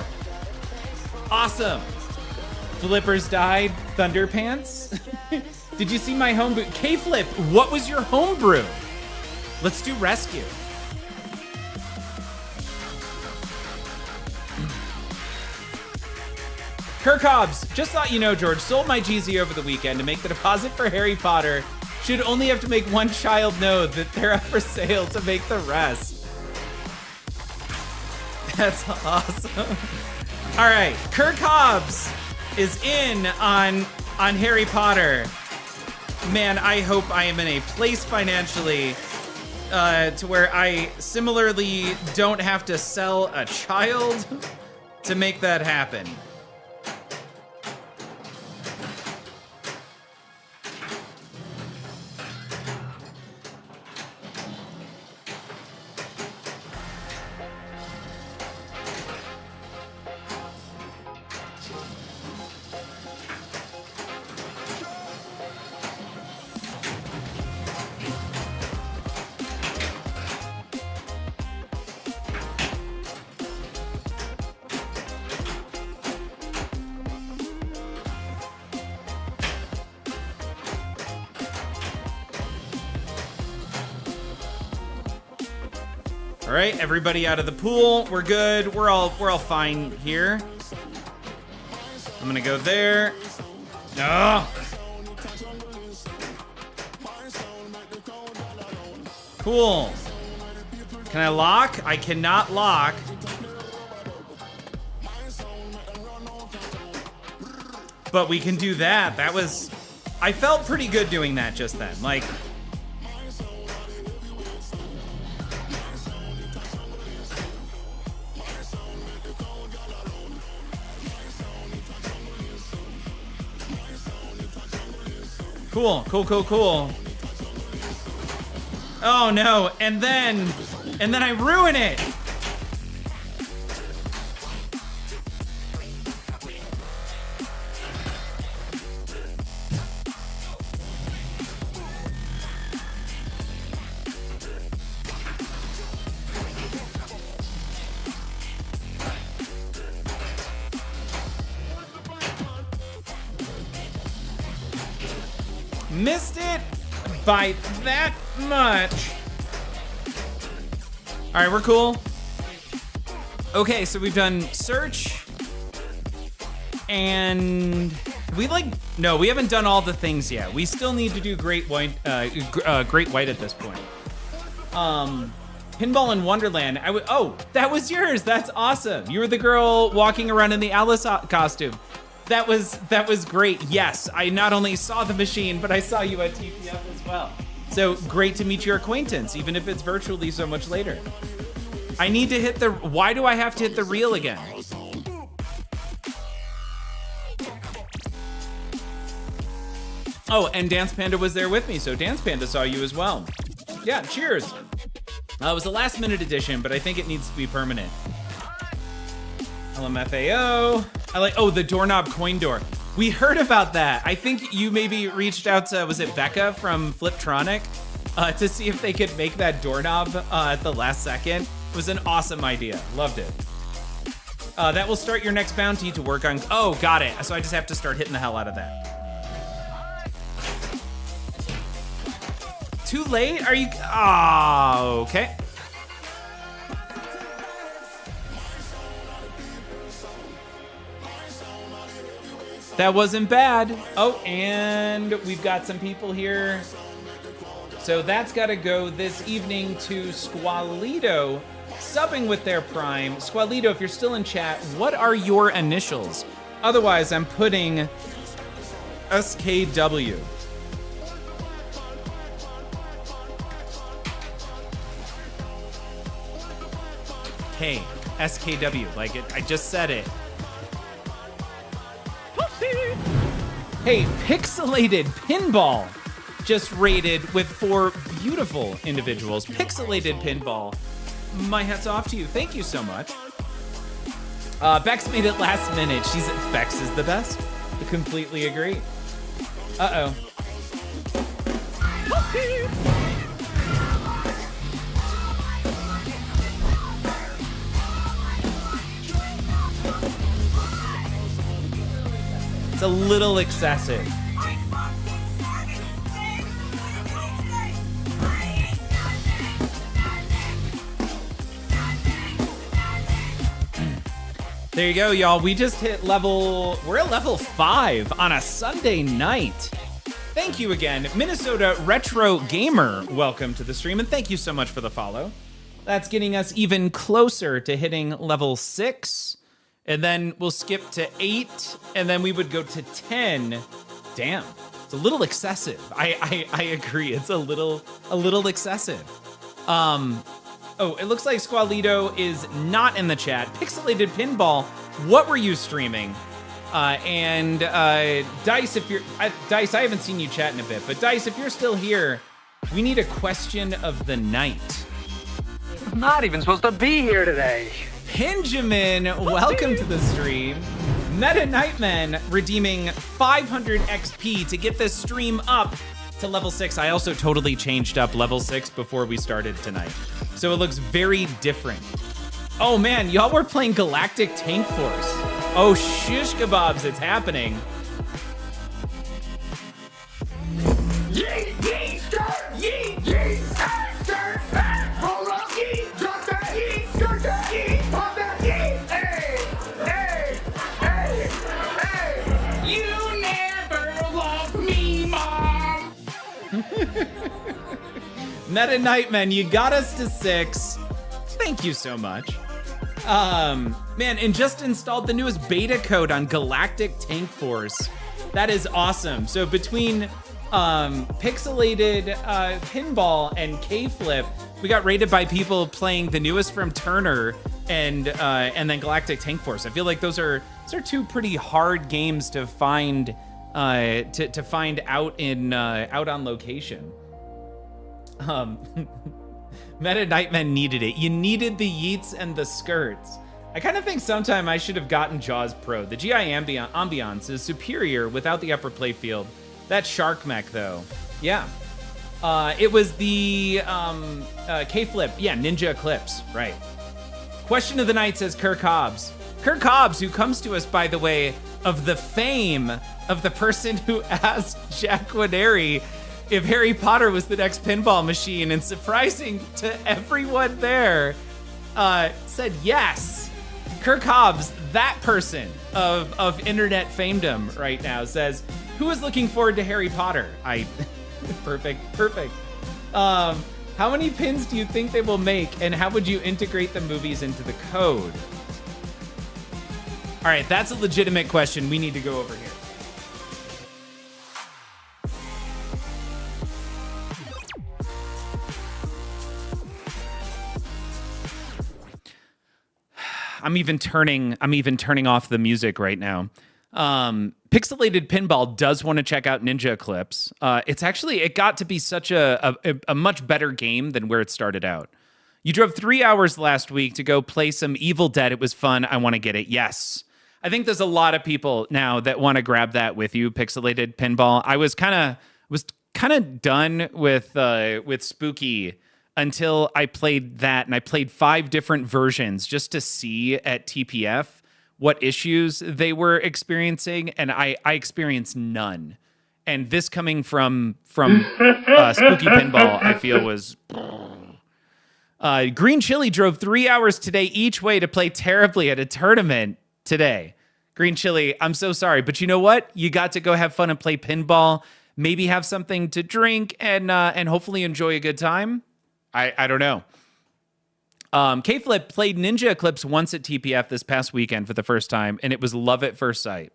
Awesome. Flippers died. Thunderpants. Did you see my home brew? K-Flip, what was your home brew? Let's do rescue. Kirk Hobbs, just thought you know, George, sold my GZ over the weekend to make the deposit for Harry Potter. Should only have to make one child know that they're up for sale to make the rest. That's awesome. All right, Kirk Hobbs is in on Harry Potter. Man, I hope I am in a place financially to where I similarly don't have to sell a child to make that happen. All right, everybody out of the pool. We're good. We're all fine here. I'm gonna go there. No. Cool. Can I lock? I cannot lock. But we can do that. That was... I felt pretty good doing that just then. Like... Cool. Oh no, and then I ruin it. Missed it by that much. All right, we're cool. Okay, so we've done search and we haven't done all the things yet. We still need to do great white at this point. Pinball in Wonderland. Oh, that was yours. That's awesome. You were the girl walking around in the Alice costume. That was great. Yes, I not only saw the machine, but I saw you at TPF as well. So great to meet your acquaintance, even if it's virtually so much later. I need to hit why do I have to hit the reel again? Oh, and Dance Panda was there with me, so Dance Panda saw you as well. Yeah, cheers. It was a last minute edition, but I think it needs to be permanent. LMFAO. The doorknob coin door. We heard about that. I think you maybe reached out to, was it Becca from Fliptronic, to see if they could make that doorknob at the last second. It was an awesome idea. Loved it. That will start your next bounty to work on. Oh, got it. So I just have to start hitting the hell out of that. Too late? Are you? Oh, okay. That wasn't bad. Oh, and we've got some people here. So that's got to go this evening to Squalito, subbing with their Prime. Squalito, if you're still in chat, what are your initials? Otherwise, I'm putting SKW. Hey, SKW, like it, I just said it. Hey, Pixelated Pinball just raided with 4 beautiful individuals. Pixelated Pinball, my hat's off to you. Thank you so much. Bex made it last minute. Bex is the best. I completely agree. Uh-oh. It's a little excessive. There you go, y'all. We just hit we're at level 5 on a Sunday night. Thank you again. Minnesota Retro Gamer, welcome to the stream, and thank you so much for the follow. That's getting us even closer to hitting level 6. And then we'll skip to 8, and then we would go to 10. Damn, it's a little excessive. I agree, it's a little excessive. Oh, it looks like Squalito is not in the chat. Pixelated Pinball, what were you streaming? Dice, Dice, I haven't seen you chat in a bit, but Dice, if you're still here, we need a question of the night. I'm not even supposed to be here today. Benjamin, welcome to the stream. Meta Nightman redeeming 500 XP to get this stream up to level 6. I also totally changed up level 6 before we started tonight, so it looks very different. Oh man, y'all were playing Galactic Tank Force. Oh shish kebabs, it's happening. Meta Nightman, you got us to 6. Thank you so much. Man, and just installed the newest beta code on Galactic Tank Force. That is awesome. So between Pixelated Pinball and K-Flip, we got rated by people playing the newest from Turner and then Galactic Tank Force. I feel like those are 2 pretty hard games to find to find out out on location. Meta Nightmen needed it. You needed the yeets and the skirts. I kind of think sometime I should have gotten Jaws Pro. The GI ambiance is superior without the upper playfield. That shark mech, though. Yeah. It was the K-Flip. Yeah, Ninja Eclipse. Right. Question of the night, says Kirk Hobbs. Kirk Hobbs, who comes to us, by the way, of the fame of the person who asked Jack Waneri if Harry Potter was the next pinball machine, and surprising to everyone there, said yes. Kirk Hobbs, that person of internet famedom right now, says, who is looking forward to Harry Potter? Perfect. How many pins do you think they will make, and how would you integrate the movies into the code? All right, that's a legitimate question we need to go over here. I'm even turning off the music right now. Pixelated Pinball does want to check out Ninja Eclipse. It got to be such a much better game than where it started out. You drove 3 hours last week to go play some Evil Dead. It was fun. I want to get it. Yes. I think there's a lot of people now that want to grab that with you, Pixelated Pinball. I was kind of done with Spooky until I played that, and I played 5 different versions just to see at TPF what issues they were experiencing, and I experienced none. And this coming from Spooky Pinball, I feel was... Green Chili drove 3 hours today each way to play terribly at a tournament today. Green Chili, I'm so sorry, but you know what? You got to go have fun and play pinball, maybe have something to drink, and hopefully enjoy a good time. I don't know. K-Flip played Ninja Eclipse once at TPF this past weekend for the first time, and it was love at first sight.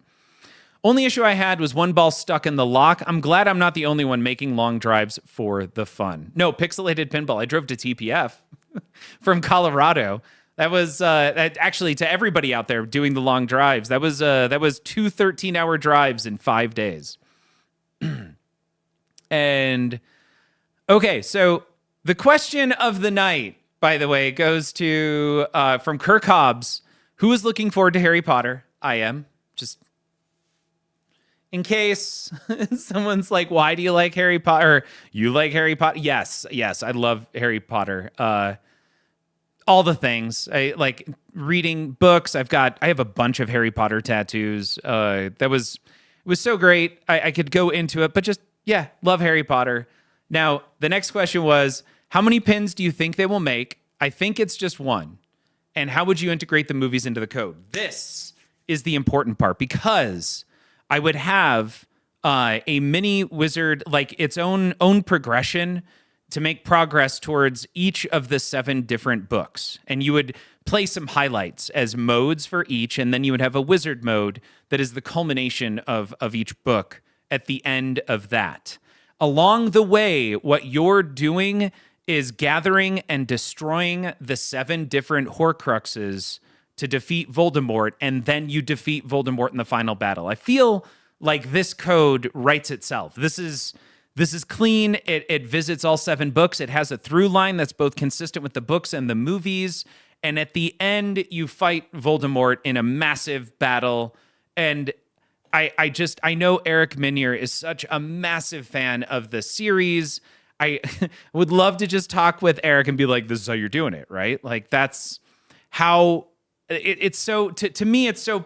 Only issue I had was one ball stuck in the lock. I'm glad I'm not the only one making long drives for the fun. No, Pixelated Pinball. I drove to TPF from Colorado. That was actually, to everybody out there doing the long drives, that was 2 13-hour drives in 5 days. And okay, so the question of the night, by the way, goes to from Kirk Hobbs. Who is looking forward to Harry Potter? I am. Just in case someone's like, why do you like Harry Potter? You like Harry Potter? Yes, I love Harry Potter. All the things. I like reading books. I have a bunch of Harry Potter tattoos. It was so great. I could go into it, but just, yeah, love Harry Potter. Now, the next question was, how many pins do you think they will make? I think it's just one. And how would you integrate the movies into the code? This is the important part, because I would have a mini wizard, like its own progression to make progress towards each of the 7 different books. And you would play some highlights as modes for each, and then you would have a wizard mode that is the culmination of each book at the end of that. Along the way, what you're doing is gathering and destroying the 7 different Horcruxes to defeat Voldemort, and then you defeat Voldemort in the final battle. I feel like this code writes itself. This is clean. It visits all 7 books. It has a through line that's both consistent with the books and the movies. And at the end, you fight Voldemort in a massive battle. And I know Eric Minier is such a massive fan of the series. I would love to just talk with Eric and be like, this is how you're doing it, right? Like, that's how it's so, to me, it's so,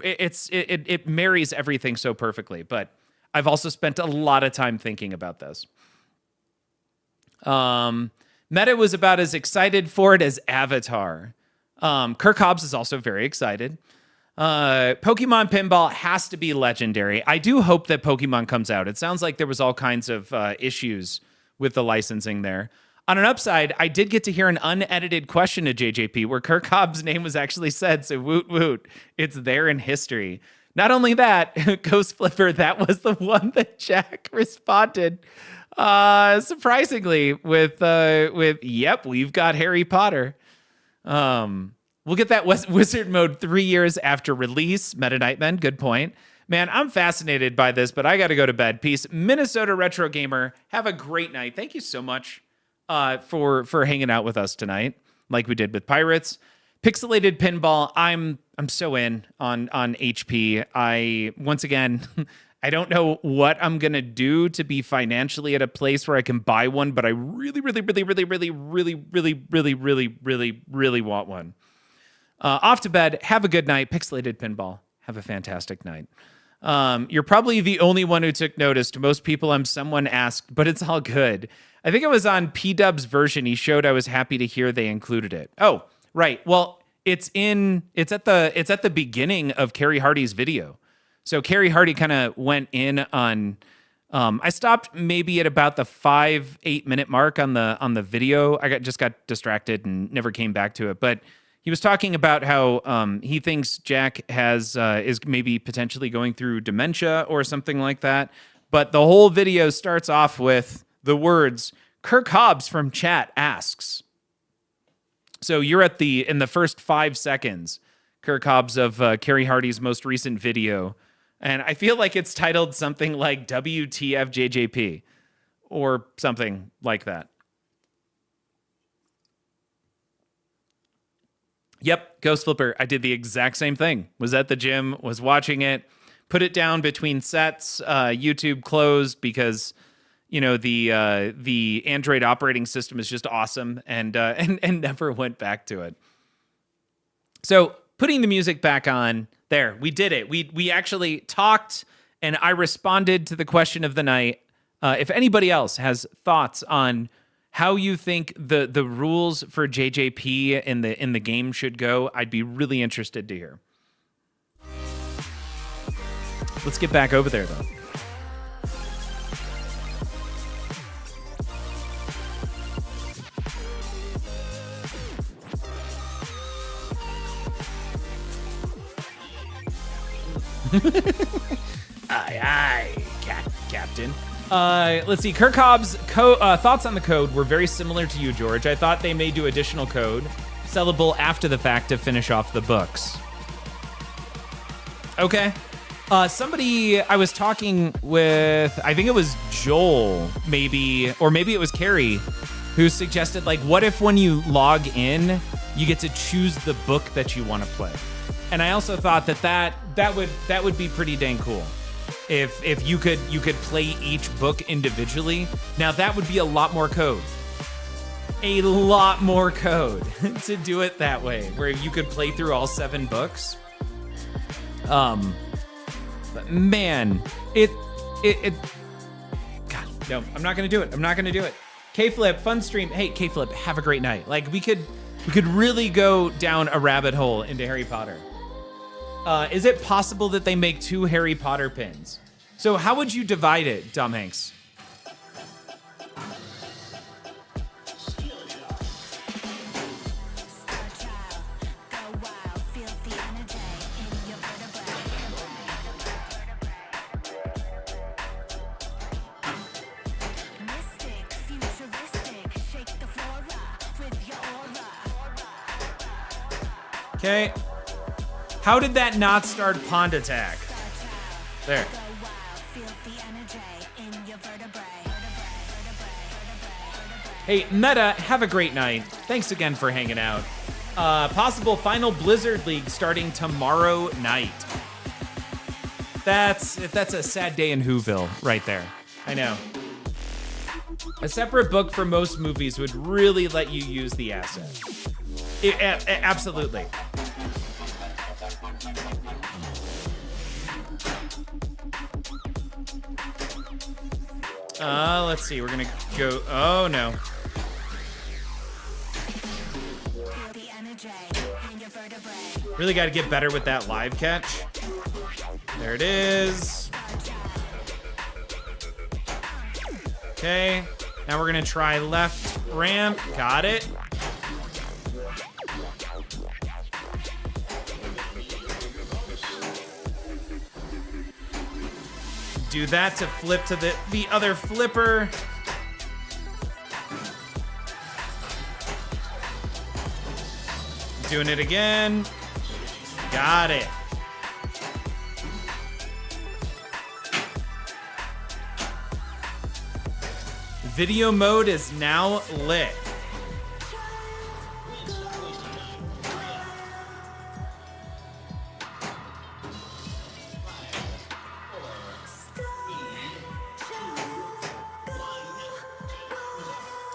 it marries everything so perfectly. But I've also spent a lot of time thinking about this. Meta was about as excited for it as Avatar. Kirk Hobbs is also very excited. Pokemon Pinball has to be legendary. I do hope that Pokemon comes out. It sounds like there was all kinds of issues with the licensing there. On an upside, I did get to hear an unedited question to JJP where Kirk Hobbs' name was actually said, so woot woot, it's there in history. Not only that, Ghost Flipper, that was the one that Jack responded, surprisingly, with yep, we've got Harry Potter. We'll get that wizard mode 3 years after release. Meta Nightmen, good point. Man, I'm fascinated by this, but I got to go to bed. Peace. Minnesota Retro Gamer, have a great night. Thank you so much for hanging out with us tonight, like we did with Pirates. Pixelated Pinball, I'm so in on HP. Once again, I don't know what I'm going to do to be financially at a place where I can buy one, but I really want one. Off to bed. Have a good night. Pixelated Pinball. Have a fantastic night. You're probably the only one who took notice. To most people, someone asked, but it's all good. I think it was on P-Dub's version. He showed I was happy to hear they included it. Oh, right. Well, it's at the beginning of Carrie Hardy's video. So Carrie Hardy kind of went in on. I stopped maybe at about the 5-8 minute mark on the video. I just got distracted and never came back to it. But he was talking about how he thinks Jack is maybe potentially going through dementia or something like that. But the whole video starts off with the words, "Kirk Hobbs from chat asks." So you're in the first 5 seconds, Kirk Hobbs of Carrie Hardy's most recent video. And I feel like it's titled something like WTF JJP or something like that. Yep, Ghost Flipper. I did the exact same thing. Was at the gym, was watching it, put it down between sets. YouTube closed because the Android operating system is just awesome, and never went back to it. So putting the music back on, there, we did it. We actually talked, and I responded to the question of the night. If anybody else has thoughts on how you think the rules for JJP in the game should go, I'd be really interested to hear. Let's get back over there, though. Aye, Captain. Let's see. Kirk Hobbs' thoughts on the code were very similar to you, George. I thought they may do additional code sellable after the fact to finish off the books. Okay. Somebody I was talking with, I think it was Joel, maybe, or maybe it was Carrie, who suggested, like, what if when you log in, you get to choose the book that you want to play? And I also thought that would be pretty dang cool. If you could play each book individually. Now that would be a lot more code. A lot more code to do it that way, where you could play through all 7 books. But man, it God, no, I'm not gonna do it. K-Flip, fun stream. Hey, K-Flip, have a great night. Like we could really go down a rabbit hole into Harry Potter. Is it possible that they make 2 Harry Potter pins? So how would you divide it, Dumb Hanks? Okay. How did that not start Pond Attack? There. Hey, Meta, have a great night. Thanks again for hanging out. Possible final Blizzard League starting tomorrow night. That's a sad day in Whoville right there. I know. A separate book for most movies would really let you use the asset. Absolutely. Let's see. We're gonna go. Oh no. Really got to get better with that live catch. There it is. Okay. Now we're gonna try left ramp. Got it. Do that to flip to the other flipper. Doing it again. Got it. Video mode is now lit.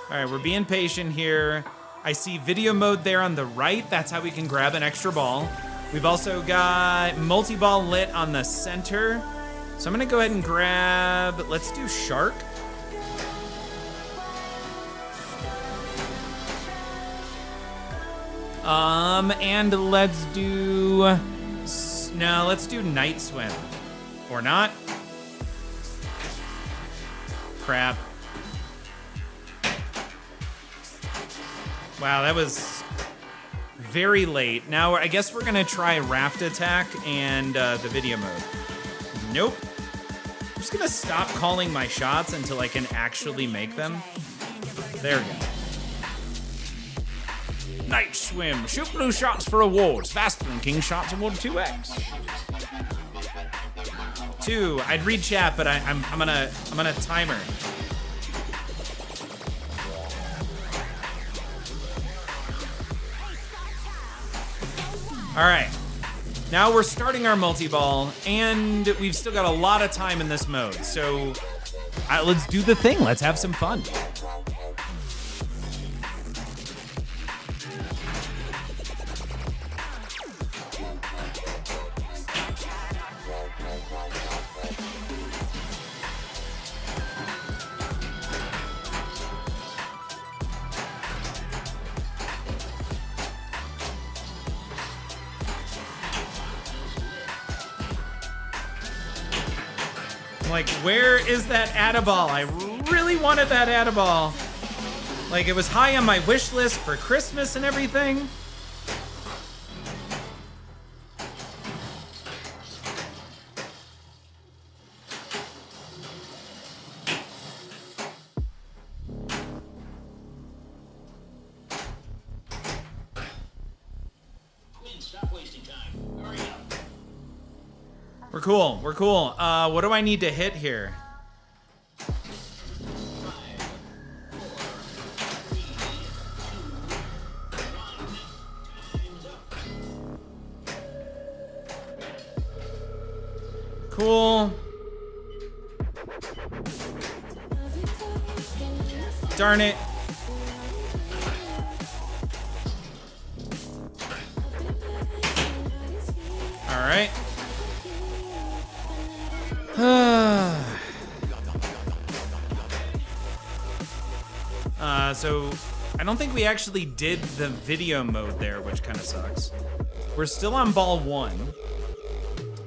All right, we're being patient here. I see video mode there on the right. That's how we can grab an extra ball. We've also got multi-ball lit on the center. So I'm gonna go ahead and grab, let's do shark. And let's do, no, let's do night swim. Or not. Crap. Wow, that was very late. Now, I guess we're gonna try raft attack and the video mode. Nope. I'm just gonna stop calling my shots until I can actually make them. There we go. Night swim. Shoot blue shots for awards. Fast blinking shots award 2x. 2. I'd read chat, but I'm gonna timer. All right. Now we're starting our multi-ball, and we've still got a lot of time in this mode. So let's do the thing. Let's have some fun. Like, where is that Add-a-Ball? I really wanted that Add-a-Ball. Like, it was high on my wish list for Christmas and everything. We're cool. We're cool. What do I need to hit here? Cool. Darn it. All right. So I don't think we actually did the video mode there, which kind of sucks. We're still on ball 1.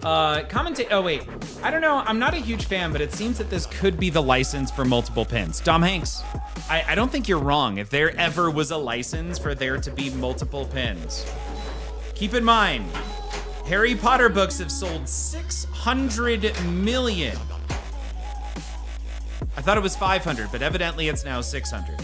Oh wait, I don't know. I'm not a huge fan, but it seems that this could be the license for multiple pins. Dom Hanks, I don't think you're wrong. If there ever was a license for there to be multiple pins, keep in mind, Harry Potter books have sold 600 million. I thought it was 500, but evidently it's now 600.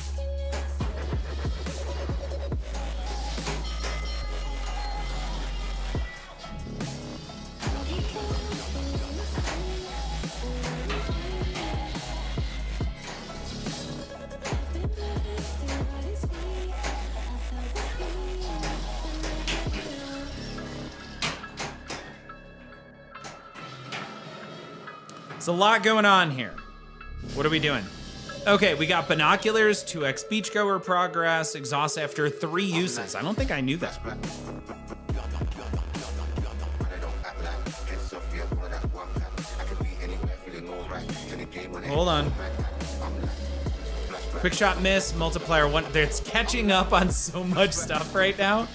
There's a lot going on here. What are we doing? Okay, we got binoculars, 2x beachgoer progress, exhaust after 3 uses. I don't think I knew that. Hold on. Quick shot miss, multiplier 1. It's catching up on so much stuff right now.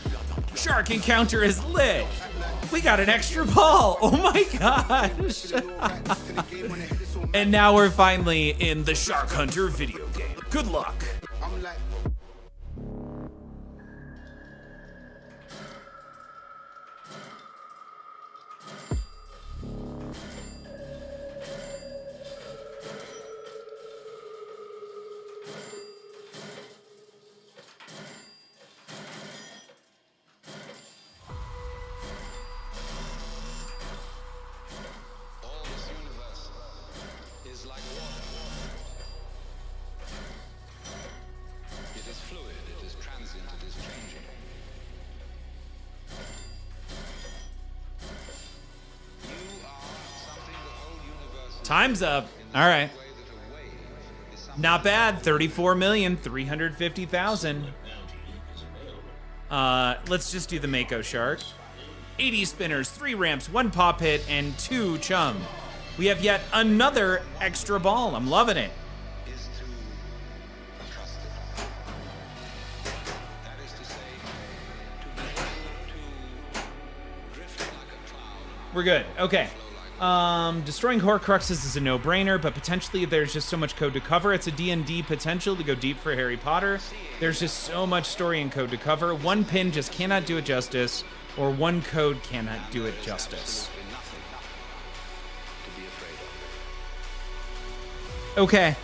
Shark encounter is lit. We got an extra ball. Oh my gosh. And now we're finally in the Shark Hunter video game. Good luck. Time's up. All right. Not bad. 34,350,000. Let's just do the Mako Shark. 80 spinners, 3 ramps, 1 pop hit, and 2 chum. We have yet another extra ball. I'm loving it. We're good. Okay. Destroying Horcruxes is a no-brainer, but potentially there's just so much code to cover. It's a D&D potential to go deep for Harry Potter. There's just so much story and code to cover. One pin just cannot do it justice, or one code cannot do it justice. Okay.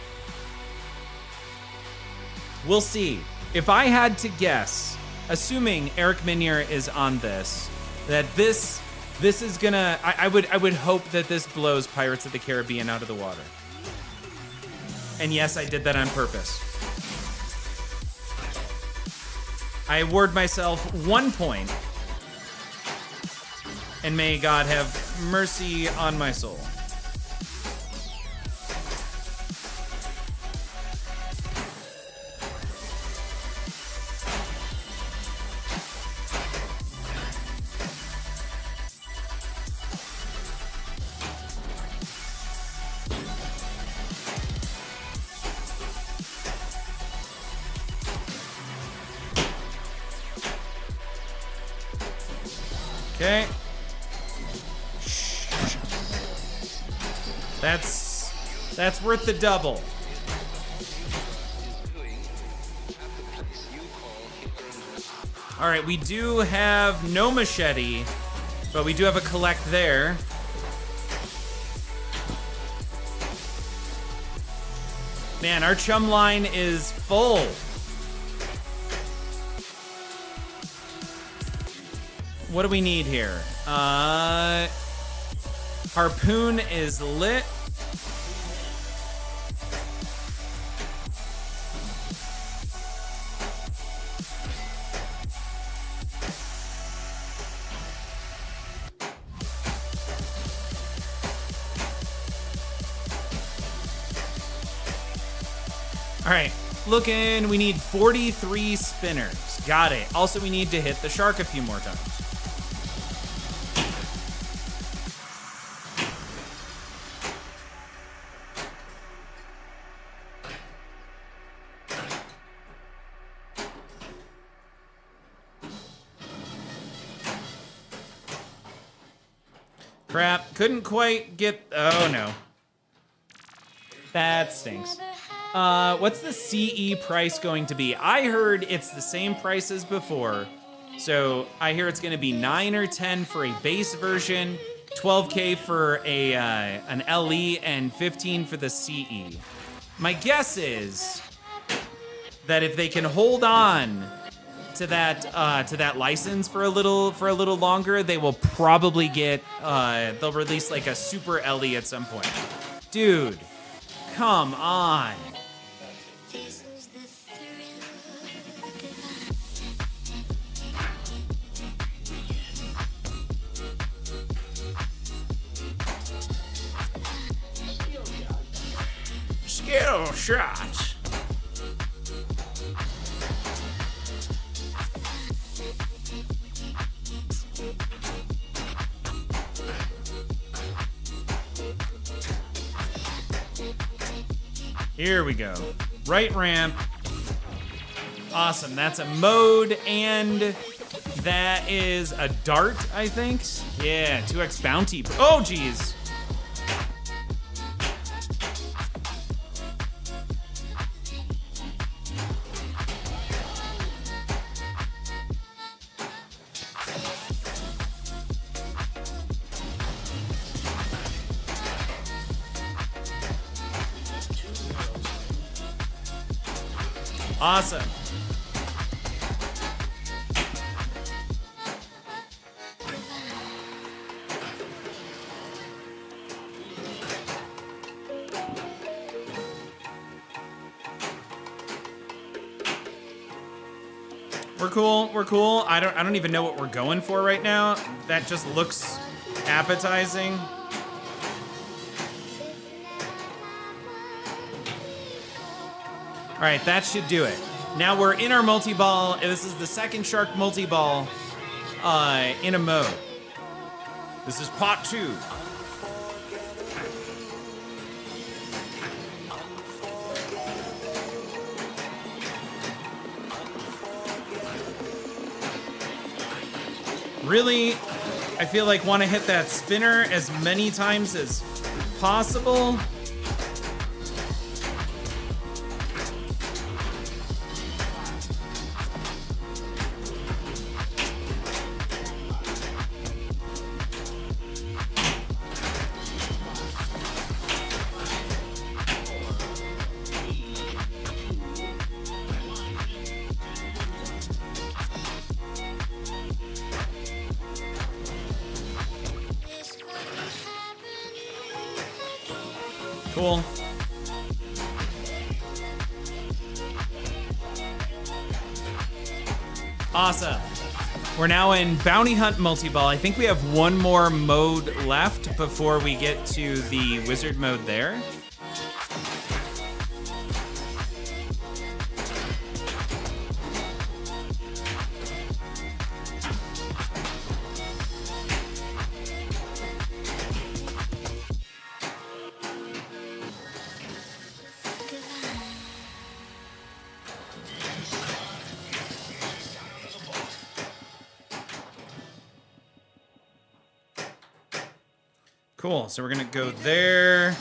We'll see. If I had to guess, assuming Eric Minier is on this, that this is gonna, I would hope that this blows Pirates of the Caribbean out of the water. And yes, I did that on purpose. I award myself 1 point. And may God have mercy on my soul. Okay. That's worth the double. All right, we do have no machete, but we do have a collect there. Man, our chum line is full. What do we need here? Harpoon is lit. All right, looking, we need 43 spinners. Got it. Also, we need to hit the shark a few more times. Crap, couldn't quite get, oh no. That stinks. What's the CE price going to be? I heard it's the same price as before. So I hear it's going to be 9 or 10 for a base version, 12K for an LE, and 15 for the CE. My guess is that if they can hold on to that license for a little longer, they will probably get they'll release like a super LE at some point. Dude, come on. Skill shots. Here we go. Right ramp. Awesome. That's a mode, and that is a dart, I think. Yeah, 2x bounty. Oh, geez. Awesome. We're cool. We're cool. I don't even know what we're going for right now. That just looks appetizing. All right, that should do it. Now we're in our multi-ball. This is the second shark multi-ball in a mode. This is part 2. Really, I feel like want to hit that spinner as many times as possible. Cool. Awesome. We're now in Bounty Hunt Multi-Ball. I think we have one more mode left before we get to the Wizard mode there. Cool, so we're gonna go there.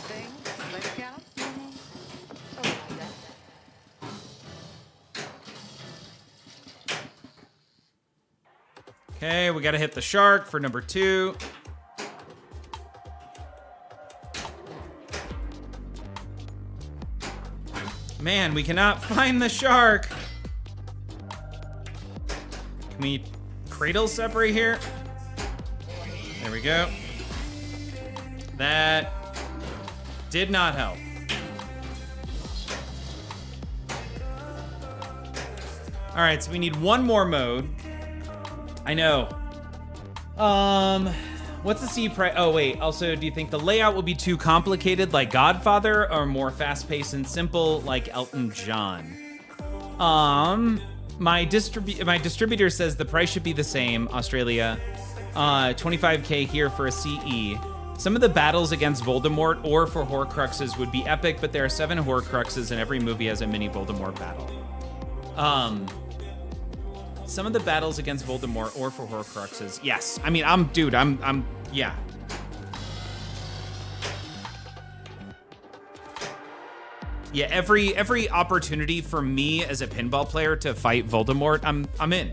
Okay, we gotta hit the shark for number 2. Man, we cannot find the shark. Can we cradle separate here? There we go. That did not help. All right, so we need one more mode. I know. What's the C price? Oh wait, also, do you think the layout will be too complicated like Godfather or more fast-paced and simple like Elton John? My distributor says the price should be the same, Australia. 25K here for a CE. Some of the battles against Voldemort or for Horcruxes would be epic, but there are 7 Horcruxes and every movie has a mini Voldemort battle. Some of the battles against Voldemort or for Horcruxes, yes. I mean, yeah. Yeah, every opportunity for me as a pinball player to fight Voldemort, I'm in.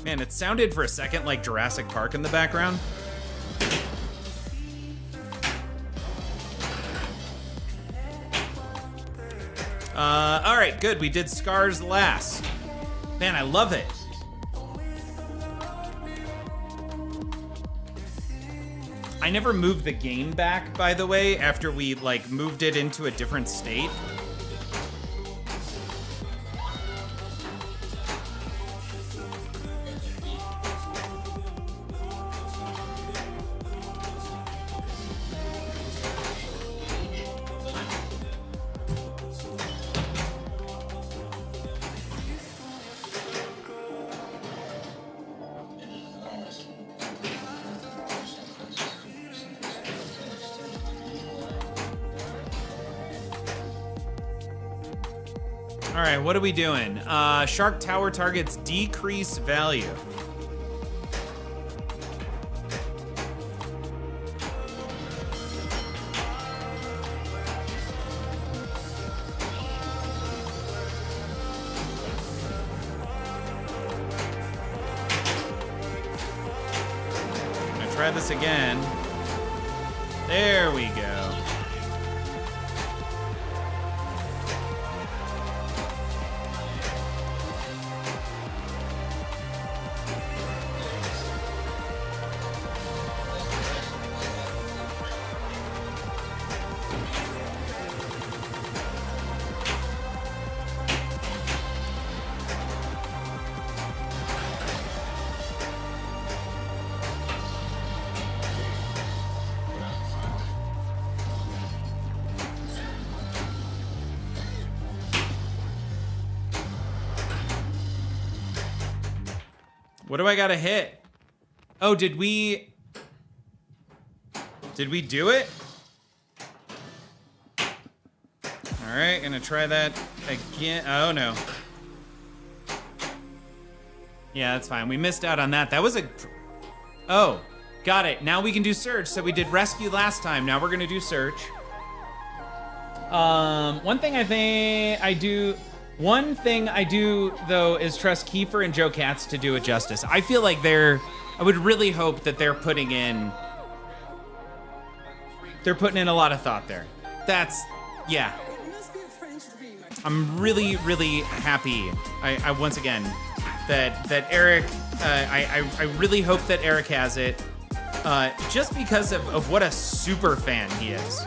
Man, it sounded for a second like Jurassic Park in the background. All right, good. We did Scars last. Man, I love it. I never moved the game back, by the way, after we like moved it into a different state. All right, what are we doing? Shark Tower targets decrease value. I'm gonna try this again. There we go. What do I gotta hit? Oh, did we do it? All right, gonna try that again. Oh no. Yeah, that's fine. We missed out on that. That was a... Oh, got it. Now we can do search. So we did rescue last time. Now we're gonna do search. One thing I do though is trust Kiefer and Joe Katz to do it justice. I feel like I would really hope that they're putting in a lot of thought there. Yeah. I'm really, really happy. I once again, that Eric, I really hope that Eric has it, just because of what a super fan he is.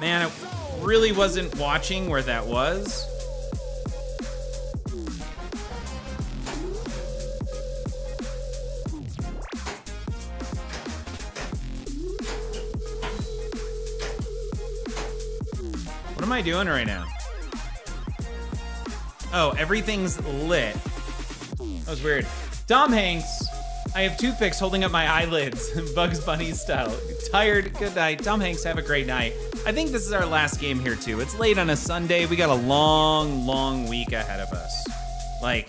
Man, I really wasn't watching where that was. What am I doing right now? Oh, everything's lit. That was weird. Tom Hanks. I have toothpicks holding up my eyelids, Bugs Bunny style. Tired, good night. Tom Hanks, have a great night. I think this is our last game here too. It's late on a Sunday. We got a long, long week ahead of us. Like,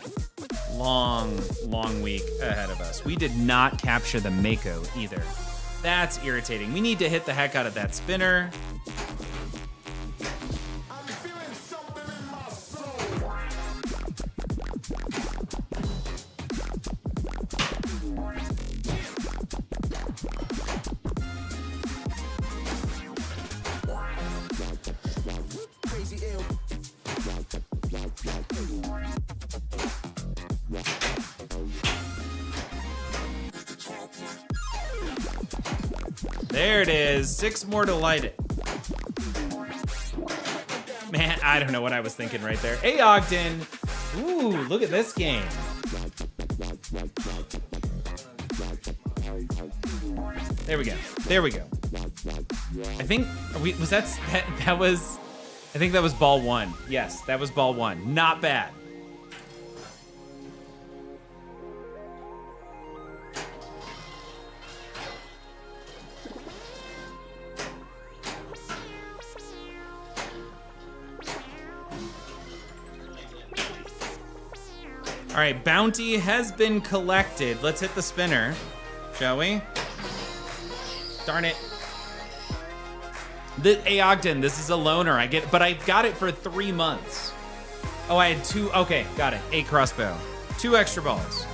long, long week ahead of us. We did not capture the Mako either. That's irritating. We need to hit the heck out of that spinner. There it is. 6 more to light it. Man, I don't know what I was thinking right there. Hey, Ogden. Ooh, look at this game. There we go. There we go. I think I think that was ball 1. Yes, that was ball 1. Not bad. All right, bounty has been collected. Let's hit the spinner, shall we? Darn it. Hey, Ogden, this is a loaner. But I got it for 3 months. Oh, I had 2. Okay, got it. 8 crossbow. 2 extra balls.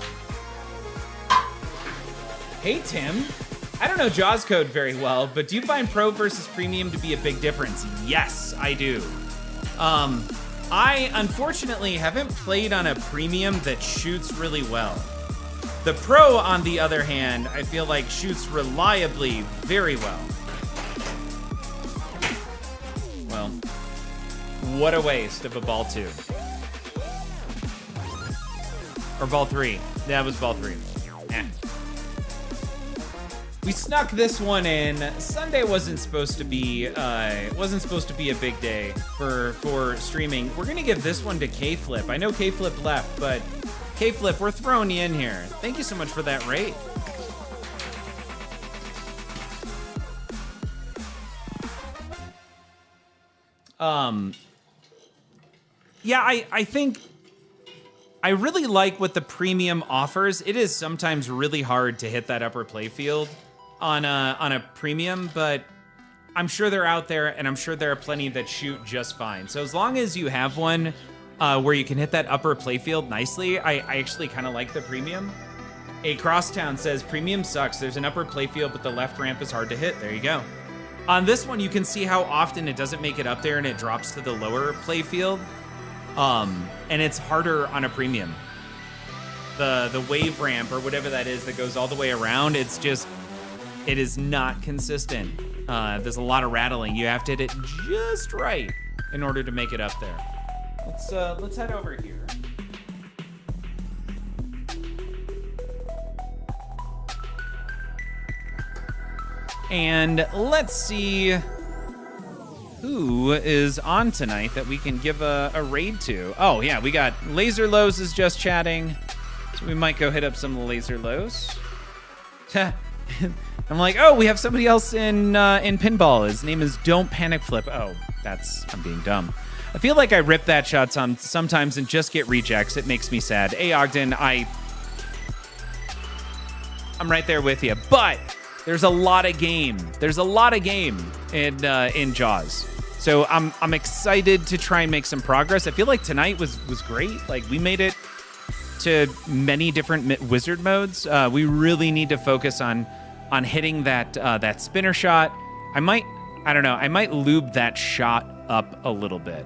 Hey, Tim. I don't know Jaws code very well, but do you find pro versus premium to be a big difference? Yes, I do. I, unfortunately, haven't played on a premium that shoots really well. The pro, on the other hand, I feel like shoots reliably very well. Well, what a waste of a ball 2. Or ball 3. That was ball 3. Eh. We snuck this one in. Sunday wasn't supposed to be a big day for streaming. We're gonna give this one to K-Flip. I know K-Flip left, but K-Flip, we're throwing you in here. Thank you so much for that rate. Yeah, I think I really like what the premium offers. It is sometimes really hard to hit that upper playfield on a premium, but I'm sure they're out there, and I'm sure there are plenty that shoot just fine. So as long as you have one where you can hit that upper playfield nicely, I actually kind of like the premium. A Crosstown says, premium sucks. There's an upper playfield, but the left ramp is hard to hit. There you go. On this one, you can see how often it doesn't make it up there and it drops to the lower playfield. And it's harder on a premium. The wave ramp or whatever that is that goes all the way around, it is not consistent. There's a lot of rattling. You have to hit it just right in order to make it up there. Let's head over here. And let's see who is on tonight that we can give a raid to. Oh, yeah, we got Laser Lows is just chatting. So we might go hit up some Laser Lows. I'm like, oh, we have somebody else in Pinball. His name is Don't Panic Flip. Oh, I'm being dumb. I feel like I rip that shot sometimes and just get rejects. It makes me sad. Hey, Ogden, I'm right there with you. But there's a lot of game. There's a lot of game in Jaws. So I'm excited to try and make some progress. I feel like tonight was great. Like, we made it to many different wizard modes. We really need to focus on hitting that spinner shot. I might lube that shot up a little bit.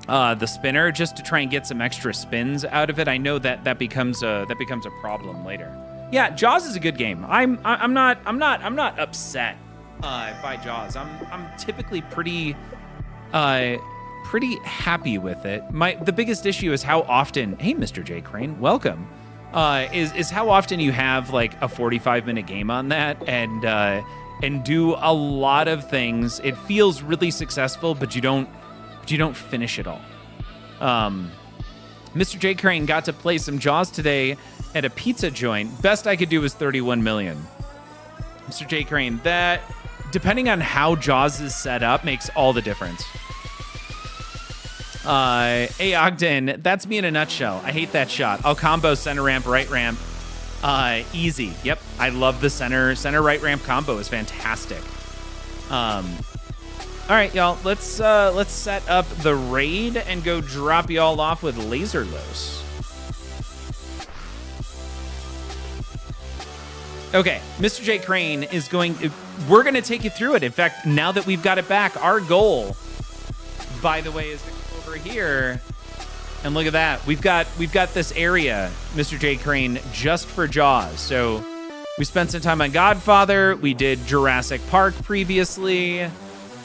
The spinner, just to try and get some extra spins out of it. I know that becomes a problem later. Yeah, Jaws is a good game. I'm not upset by Jaws. I'm typically pretty happy with it. The biggest issue is how often. Hey, Mr. J Crane, welcome. Is how often you have like a 45-minute game on that and do a lot of things. It feels really successful, but you don't finish it all. Mr. J Crane got to play some Jaws today at a pizza joint. Best I could do was 31 million. Mr. J Crane, that, depending on how Jaws is set up, makes all the difference. Hey, Ogden, that's me in a nutshell. I hate that shot. I'll combo center ramp, right ramp. Easy. Yep. I love the center right ramp combo. Is fantastic. All right, y'all. Let's set up the raid and go drop y'all off with Laser Lows. Okay, Mr. J Crane is we're going to take you through it. In fact, now that we've got it back, our goal, by the way, is to come over here and look at that. We've got this area, Mr. J Crane, just for Jaws. So we spent some time on Godfather. We did Jurassic Park previously.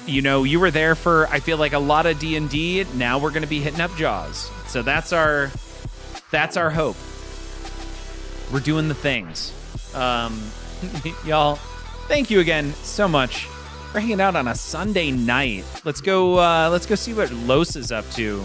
You know, you were there for, I feel like, a lot of D&D. Now we're going to be hitting up Jaws. So that's our hope. We're doing the things. Y'all, thank you again so much for hanging out on a Sunday night. Let's go see what Los is up to